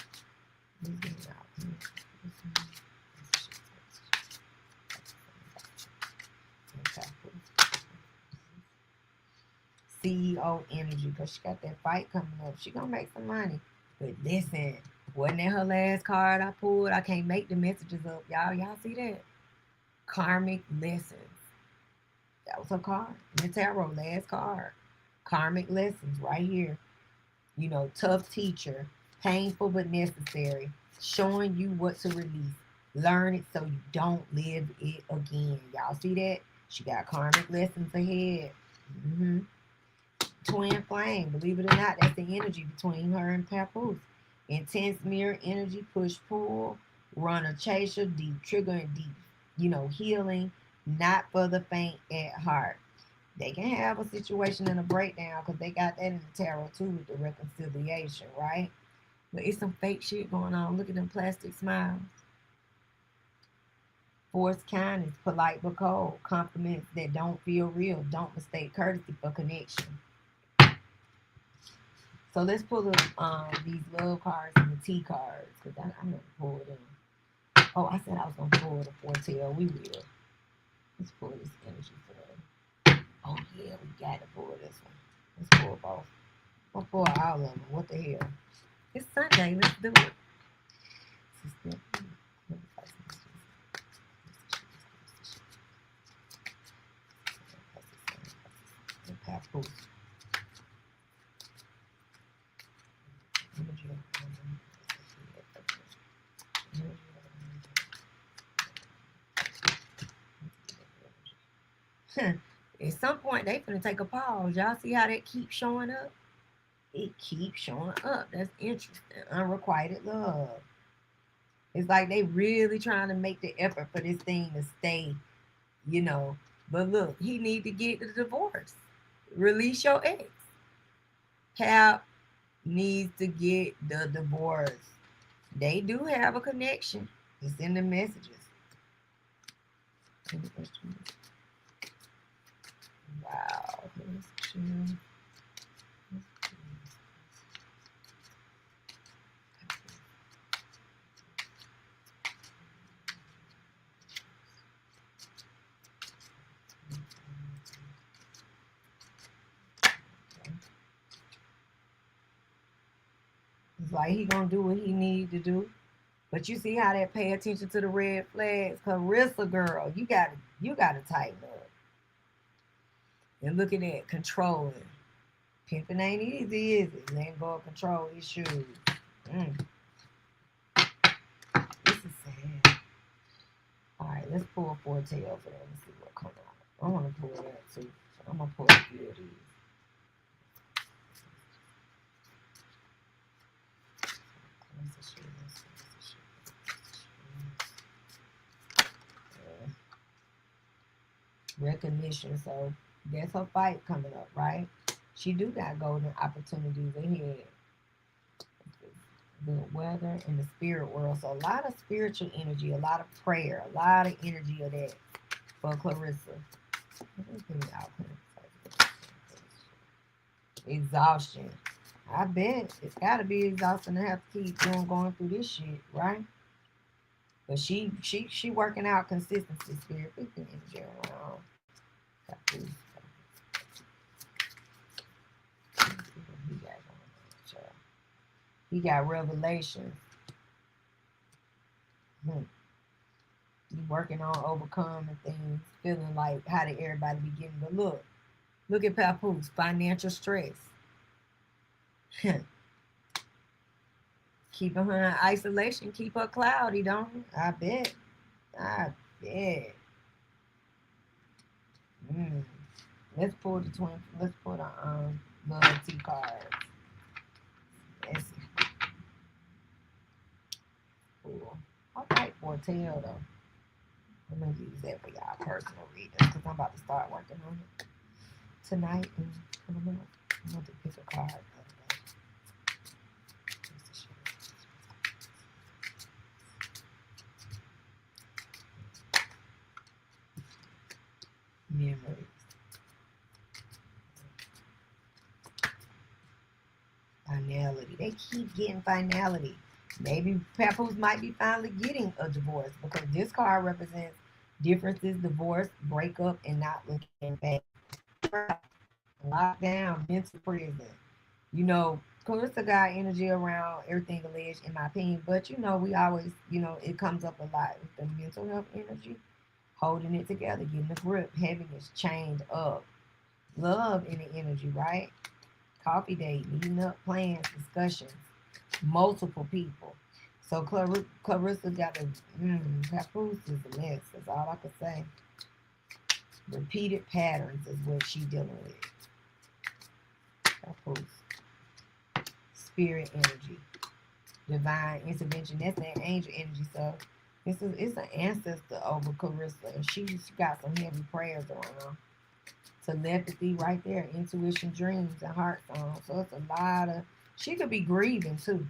CEO energy, because she got that fight coming up. She gonna make some money. But listen, wasn't that her last card I pulled? I can't make the messages up. Y'all see that? Karmic lessons. That was her card. In the tarot, last card. Karmic lessons right here. Tough teacher. Painful but necessary. Showing you what to release. Learn it so you don't live it again. Y'all see that? She got karmic lessons ahead. Twin flame. Believe it or not, that's the energy between her and Papoose. Intense mirror energy, push pull, runner chaser, deep trigger and deep, healing, not for the faint at heart. They can have a situation and a breakdown because they got that in the tarot too with the reconciliation, right? But it's some fake shit going on. Look at them plastic smiles. Forced kindness, polite but cold, compliments that don't feel real. Don't mistake courtesy for connection. So let's pull these love cards and the T cards because I never pulled them. Oh, I said I was gonna pull the foretell. We will. Let's pull this energy for them. Oh yeah, we got to pull this one. Let's pull both. I'll pull all of them. What the hell? It's Sunday. Let's do it. At some point, they finna take a pause. Y'all see how that keeps showing up? it keeps showing up. That's interesting. Unrequited love. It's like they really trying to make the effort for this thing to stay, you know. But look, he need to get the divorce. Release your ex. Cap needs to get the divorce. They do have a connection. It's in the messages. Wow. It's like he gonna do what he need to do. But you see how that pay attention to the red flags. Claressa, girl, you gotta tighten up. And look at that, controlling. Pimping ain't easy, is it? Letting go of control issues. This is sad. All right, let's pull four tails for them and see what comes out. I want to pull that too. So I'm gonna pull a few of these. Recognition. So that's her fight coming up, right? She do got golden opportunities ahead. Good weather in the spirit world. So a lot of spiritual energy, a lot of prayer, a lot of energy of that for Claressa. Exhaustion. I bet it's gotta be exhausting to have to keep going through this shit, right? But she working out consistency, spirit, energy around. He got revelations. He working on overcoming things, feeling like how did everybody be getting. But look at Papoose, financial stress. Keeping her in isolation, keep her cloudy, don't it? I bet. Let's pull the loyalty cards. Let's see. Cool. I like Fortel though. I'm gonna use that for y'all personal readings because I'm about to start working on it tonight and coming up. I'm going to pick a card. Memories. Finality. They keep getting finality. Maybe Papoose might be finally getting a divorce because this card represents differences, divorce, breakup, and not looking back. Lockdown, mental prison. You know, Claressa got energy around everything alleged, in my opinion. But you know, we always, it comes up a lot with the mental health energy, holding it together, getting a grip, heaviness, chained up, love in the energy, right? Coffee date, meeting up, plans, discussions, multiple people. So Claressa got Papoose is a mess. That's all I could say. Repeated patterns is what she dealing with. Papoose. Spirit energy. Divine intervention. That's that angel energy. So it's an ancestor over Claressa. And she got some heavy prayers around. Telepathy right there. Intuition, dreams, and heart songs. So it's a lot of... She could be grieving too.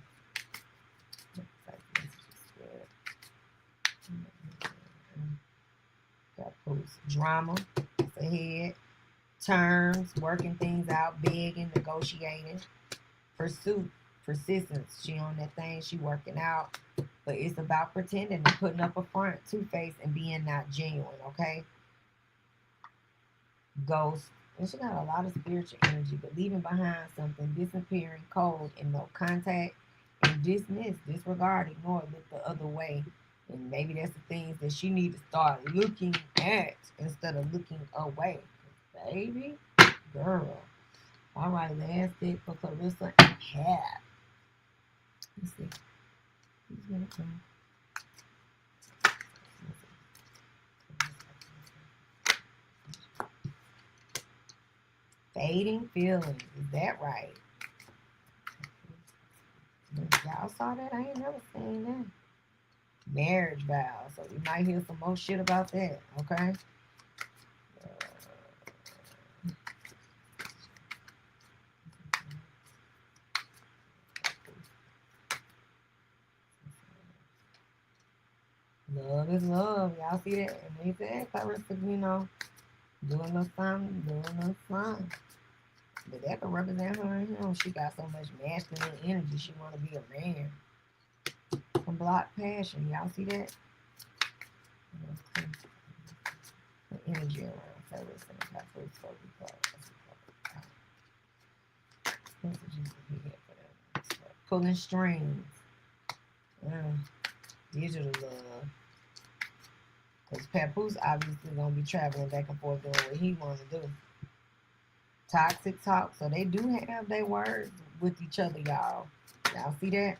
Drama. It's ahead. Terms. Working things out. Begging. Negotiating. Pursuit. Persistence. She on that thing. She working out. But it's about pretending and putting up a front. Two-faced and being not genuine. Okay? Ghost. And she got a lot of spiritual energy, but leaving behind something, disappearing, cold, and no contact, and dismiss, disregard, ignore, look the other way. And maybe that's the things that she needs to start looking at instead of looking away. Baby, girl. All right, last pick for Claressa and Cat. Let's see. Who's gonna come? Fading feelings. Is that right? Y'all saw that? I ain't never seen that. Marriage vows. So we might hear some more shit about that. Okay. Love is love. Y'all see that? And they said Claressa, doing her son. But that could represent her and him. She got so much masculine energy. She want to be a man. Some block passion. Y'all see that? The energy around Claressa and Claressa so we messages we get for them. Pulling strings. Digital love. Because Papoose obviously gonna be traveling back and forth doing what he wants to do. Toxic talk. So they do have their words with each other, y'all. Y'all see that?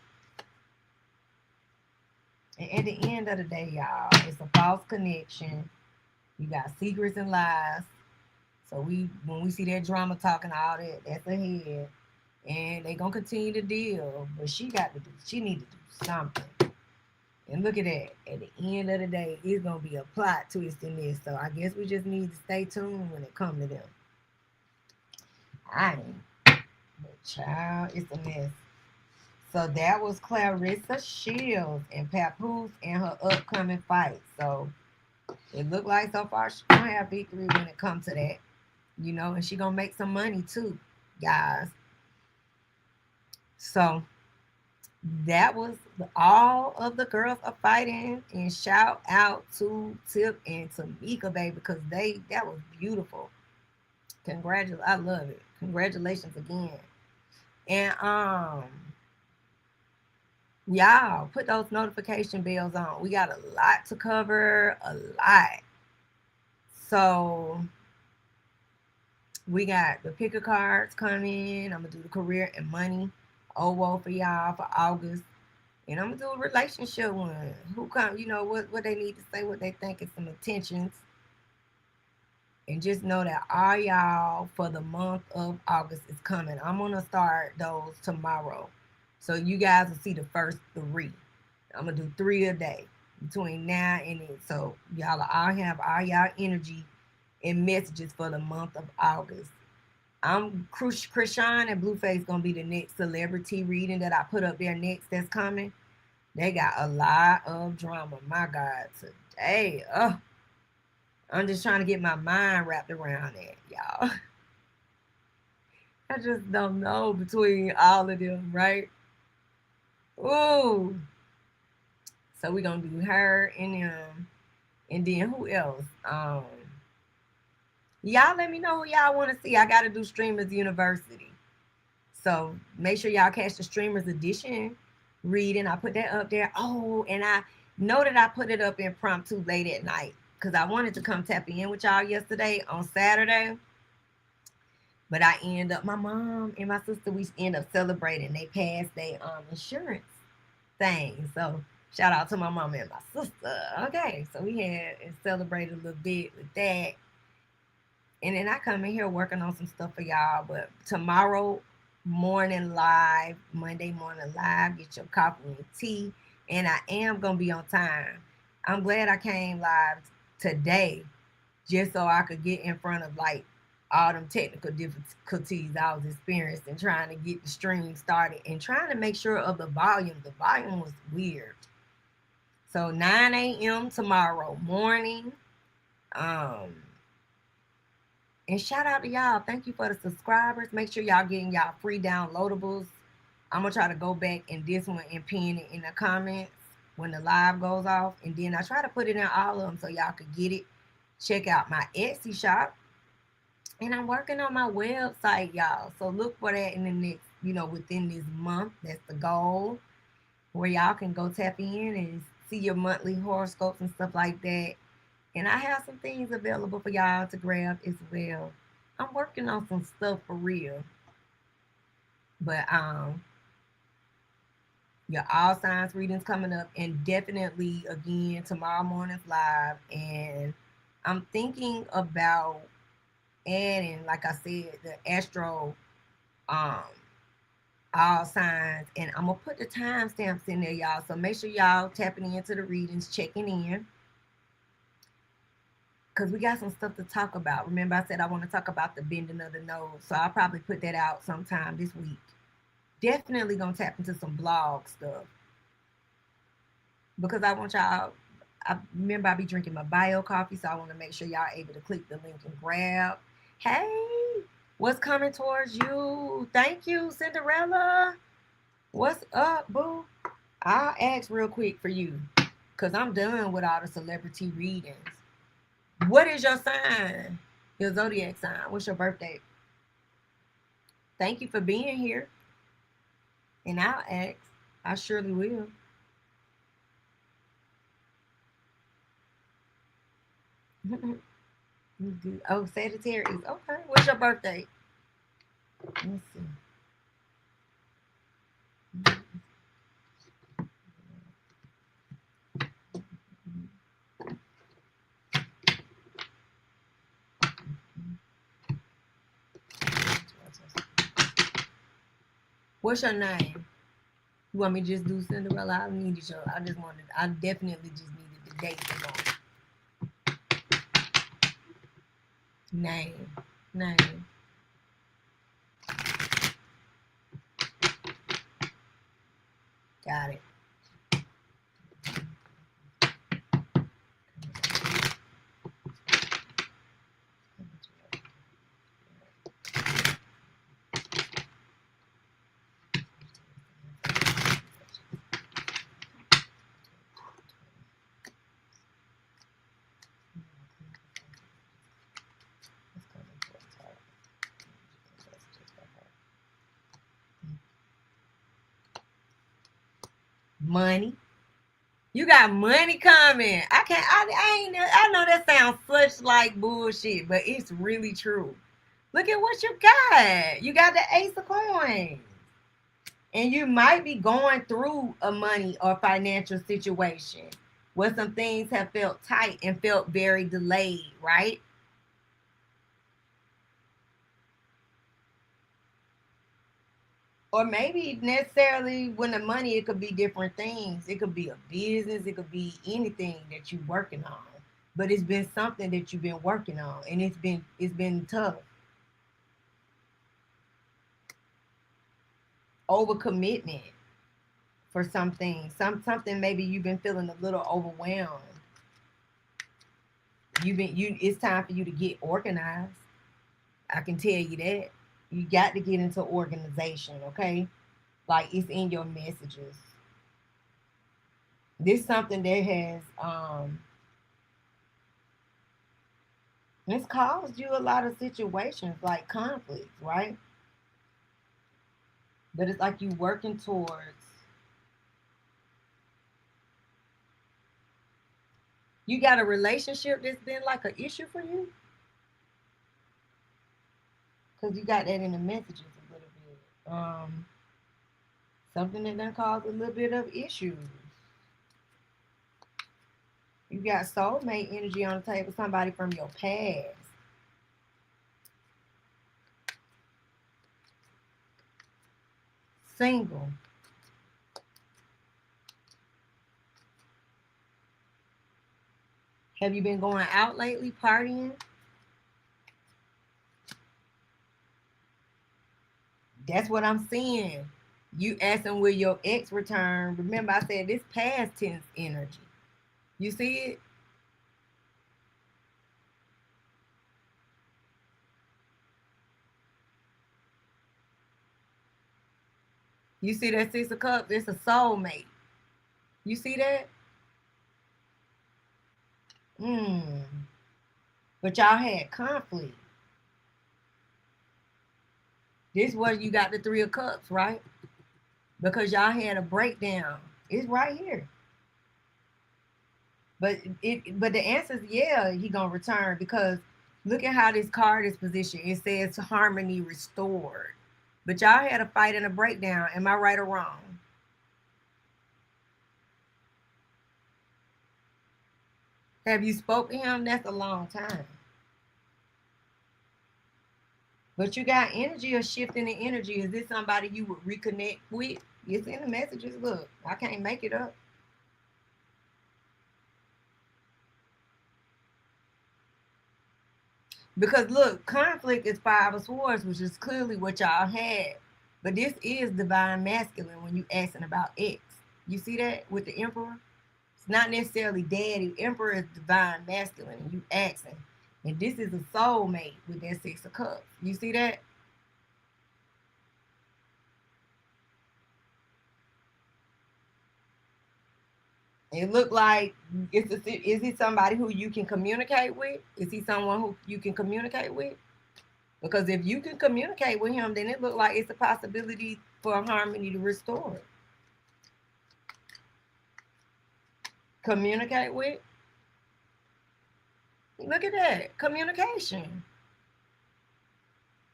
And at the end of the day, y'all, it's a false connection. You got secrets and lies. So when we see that drama talking all that, that's ahead. And they gonna continue to deal. But she need to do something. And look at that. At the end of the day, it's gonna be a plot twist in this. So I guess we just need to stay tuned when it comes to them. But child, it's a mess. So that was Claressa Shields and Papoose and her upcoming fight. So it looked like so far she's gonna have victory when it comes to that. And she's gonna make some money too, guys. So that was all of the girls are fighting, and shout out to Tip and Tamika, baby, because that was beautiful. Congratulations, I love it. Congratulations again. And y'all put those notification bells on. We got a lot to cover, a lot. So we got the picker cards coming. I'm gonna do the career and money OWO for y'all for August. And I'm gonna do a relationship one. Who come, what they need to say, what they think is some intentions. And just know that all y'all for the month of August is coming. I'm gonna start those tomorrow. So you guys will see the first 3. I'm gonna do 3 a day between now and then. So y'all all have all y'all energy and messages for the month of August. I'm Krishan and Blueface gonna be the next celebrity reading that I put up there next that's coming. They got a lot of drama. My God, today. I'm just trying to get my mind wrapped around it, y'all. I just don't know between all of them, right? Ooh. So we're gonna do her and then who else? Y'all let me know who y'all want to see. I gotta do Streamers University. So make sure y'all catch the Streamers Edition reading. I put that up there. Oh, and I know that I put it up impromptu late at night because I wanted to come tap in with y'all yesterday on Saturday. But I my mom and my sister, we end up celebrating. They passed their insurance thing. So shout out to my mom and my sister. Okay, so we had celebrated a little bit with that. And then I come in here working on some stuff for y'all. But tomorrow morning live, Monday morning live, get your coffee and tea. And I am going to be on time. I'm glad I came live today just so I could get in front of all them technical difficulties I was experiencing trying to get the stream started and trying to make sure of the volume. The volume was weird. So 9 a.m. tomorrow morning. And shout out to y'all. Thank you for the subscribers. Make sure y'all getting y'all free downloadables. I'm going to try to go back in this one and pin it in the comments when the live goes off. And then I try to put it in all of them so y'all could get it. Check out my Etsy shop. And I'm working on my website, y'all. So look for that in the next, within this month. That's the goal. Where y'all can go tap in and see your monthly horoscopes and stuff like that. And I have some things available for y'all to grab as well. I'm working on some stuff for real. But your all signs readings coming up, and definitely again tomorrow morning's live. And I'm thinking about adding, like I said, the astro all signs, and I'm gonna put the timestamps in there, y'all. So make sure y'all tapping into the readings, checking in, because we got some stuff to talk about. Remember, I said I want to talk about the bending of the nose, so I'll probably put that out sometime this week. Definitely gonna tap into some blog stuff because I want y'all. I remember I be drinking my bio coffee, so I want to make sure y'all able to click the link and grab. Hey, what's coming towards you? Thank you, Cinderella. What's up, boo? I'll ask real quick for you because I'm done with all the celebrity readings. What is your sign? Your zodiac sign. What's your birthday? Thank you for being here. And I'll ask. I surely will. Oh, Sagittarius. Okay. What's your birthday? Let's see. What's your name? You want me to just do Cinderella? I needed your. I just wanted. I definitely just needed the date to know. Name. Got it. Money. You got money coming. I know that sounds such like bullshit, but it's really true. Look at what you got. You got the Ace of Coins. And you might be going through a money or financial situation where some things have felt tight and felt very delayed, right? Or maybe necessarily when the money, it could be different things. It could be a business, it could be anything that you're working on. But it's been something that you've been working on, and it's been tough. Overcommitment for something. Something maybe you've been feeling a little overwhelmed. It's time for you to get organized. I can tell you that. You got to get into organization, okay? Like it's in your messages. This is something that has it's caused you a lot of situations like conflicts, right? But it's like you working towards. You got a relationship that's been like an issue for you? Because you got that in the messages a little bit. Something that done caused a little bit of issues. You got soulmate energy on the table, somebody from your past. Single. Have you been going out lately, partying? That's what I'm seeing. You asking will your ex return. Remember, I said this past tense energy. You see it? You see that Six of Cups? It's a soulmate. You see that? But y'all had conflict. This is where you got the Three of Cups, right? Because y'all had a breakdown. It's right here. But the answer is yeah, he gonna return because look at how this card is positioned. It says harmony restored. But y'all had a fight and a breakdown. Am I right or wrong? Have you spoke to him? That's a long time. But you got energy or shifting the energy. Is this somebody you would reconnect with? It's in the messages. Look, I can't make it up. Because look, conflict is 5 of Swords, which is clearly what y'all had. But this is divine masculine when you asking about X. You see that with the Emperor? It's not necessarily daddy. Emperor is divine masculine, and you asking. And this is a soulmate with that 6 of Cups. You see that? It looked like is he somebody who you can communicate with? Is he someone who you can communicate with? Because if you can communicate with him, then it looked like it's a possibility for harmony to restore. Communicate with. Look at that communication.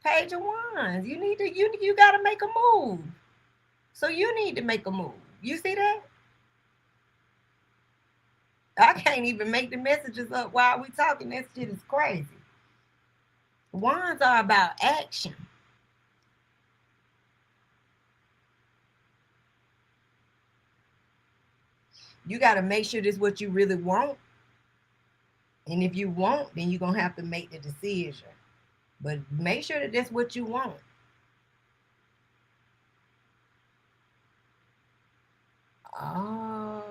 Page of Wands. You got to make a move. So you need to make a move. You see that? I can't even make the messages up while we talking. That shit is crazy. Wands are about action. You got to make sure this is what you really want. And if you want, then you're going to have to make the decision. But make sure that that's what you want. Oh.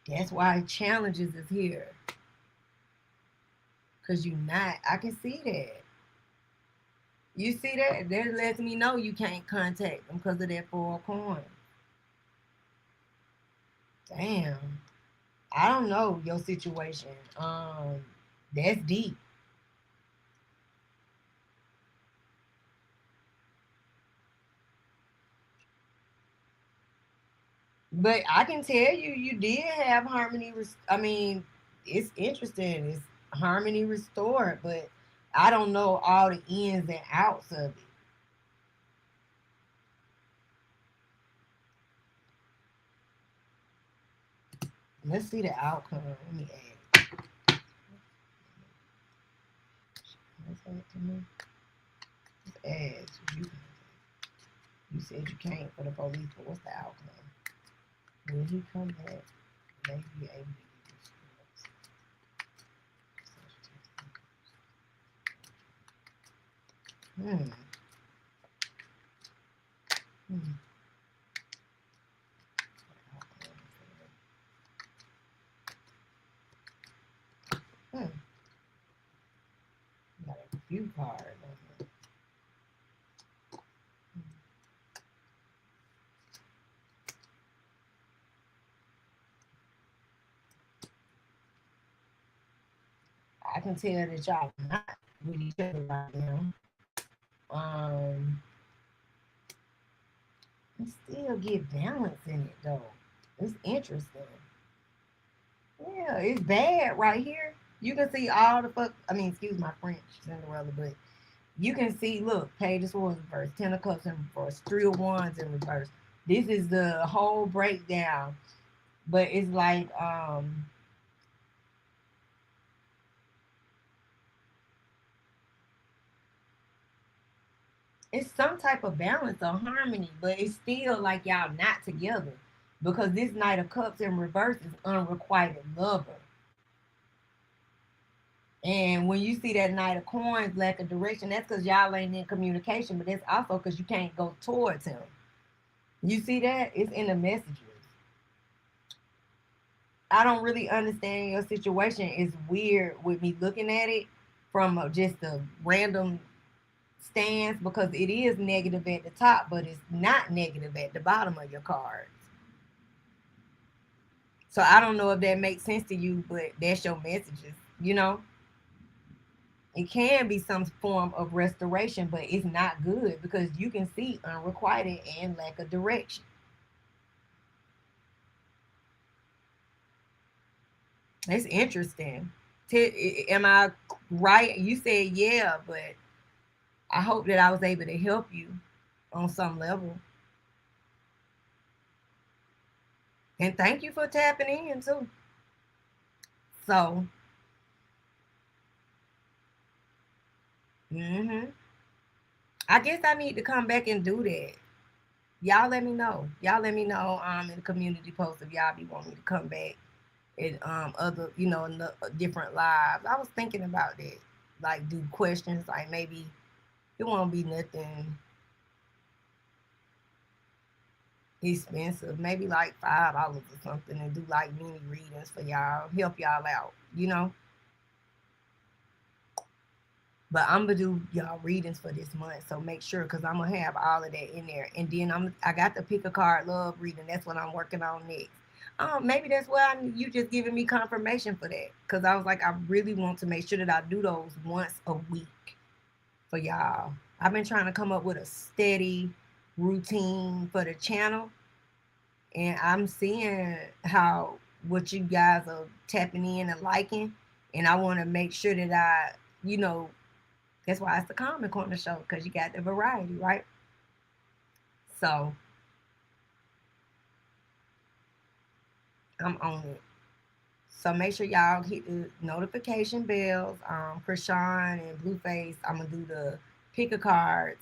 That's why challenges is here. Because you're not. I can see that. You see that? That lets me know you can't contact them because of that 4 of Coins. Damn. I don't know your situation. That's deep. But I can tell you did have harmony. I mean, it's interesting. It's harmony restored, but I don't know all the ins and outs of it. Let's see the outcome. Let me add. What's that to me? Just add. You said you can't for the police, but what's the outcome? Will he come back? Maybe be able to do this. Got a few cards. I can tell that y'all not with each other right now. You still get balance in it though. It's interesting. Yeah, it's bad right here. You can see all the fuck. I mean, excuse my French, Cinderella, but you can see. Look, Page of Swords in reverse, 10 of Cups in reverse, 3 of Wands in reverse. This is the whole breakdown, but it's like it's some type of balance or harmony, but it's still like y'all not together because this Knight of Cups in reverse is unrequited lover. And when you see that Knight of Coins lack of direction, that's because y'all ain't in communication, but that's also because you can't go towards him. You see that? It's in the messages. I don't really understand your situation. It's weird with me looking at it from just a random stance because it is negative at the top, but it's not negative at the bottom of your cards. So I don't know if that makes sense to you, but that's your messages, you know? It can be some form of restoration, but it's not good because you can see unrequited and lack of direction. It's interesting. Am I right? You said yeah, but I hope that I was able to help you on some level. And thank you for tapping in too. So I guess I need to come back and do that. Y'all let me know. Y'all let me know in the community post if y'all be wanting me to come back and other, in the different lives. I was thinking about that. Like do questions, like maybe it won't be nothing expensive, maybe like $5 or something, and do like mini readings for y'all, help y'all out, But I'm gonna do y'all readings for this month, so make sure, because I'm gonna have all of that in there. And then I got the pick a card love reading. That's what I'm working on next. Maybe that's why you just giving me confirmation for that, because I was like, I really want to make sure that I do those once a week for y'all. I've been trying to come up with a steady routine for the channel, and I'm seeing how what you guys are tapping in and liking, and I want to make sure that I, that's why it's the Calming Corner show, because you got the variety, right? So I'm on it. So make sure y'all hit the notification bells. Krishan and Blueface, I'm gonna do the pick a cards.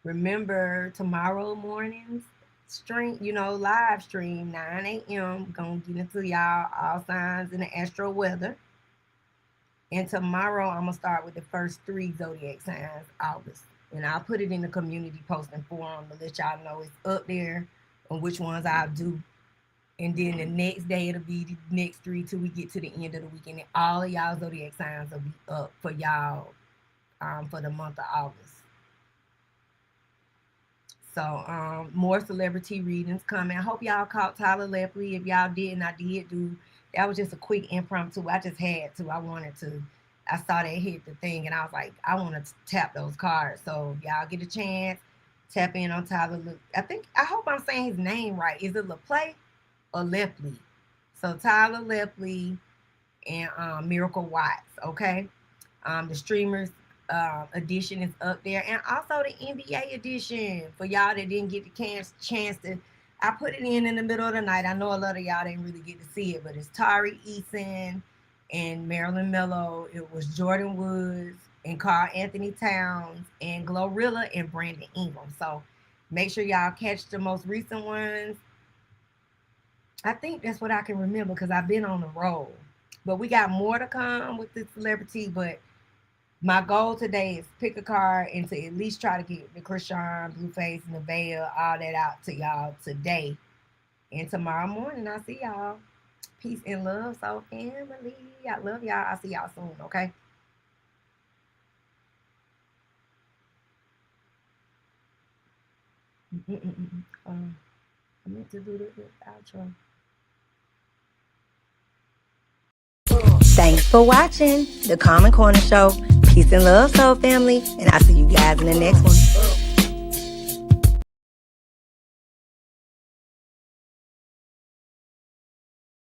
Remember tomorrow morning's stream, live stream, 9 a.m. Gonna get into y'all all signs in the astro weather. And tomorrow I'm gonna start with the first 3 zodiac signs, August. And I'll put it in the community posting forum to let y'all know it's up there on which ones I'll do. And then the next day it'll be the next 3 till we get to the end of the weekend. And all of y'all zodiac signs will be up for y'all for the month of August. So more celebrity readings coming. I hope y'all caught Tyler Lepley. If y'all didn't, I did do. That was just a quick impromptu. I just had to. I saw they hit the thing, and I was like, I want to tap those cards. So y'all get a chance, tap in on Tyler. I hope I'm saying his name right. Is it LaPlay or Lepley? So Tyler Lepley and Miracle Watts. Okay, the streamers edition is up there, and also the NBA edition for y'all that didn't get the chance to. I put it in the middle of the night. I know a lot of y'all didn't really get to see it, but it's Tari Eason and Marilyn Mello. It was Jordan Woods and Carl Anthony Towns and Glorilla and Brandon Ingram. So make sure y'all catch the most recent ones. I think that's what I can remember because I've been on the road. But we got more to come with the celebrity. But my goal today is pick a card and to at least try to get the Krishan, Blueface, Nevaeh, all that out to y'all today. And tomorrow morning, I'll see y'all. Peace and love, soul family. I love y'all. I'll see y'all soon, okay? I meant to do the outro. Thanks for watching the Calming Corner Show. Peace and love, soul family. And I'll see you guys in the next one.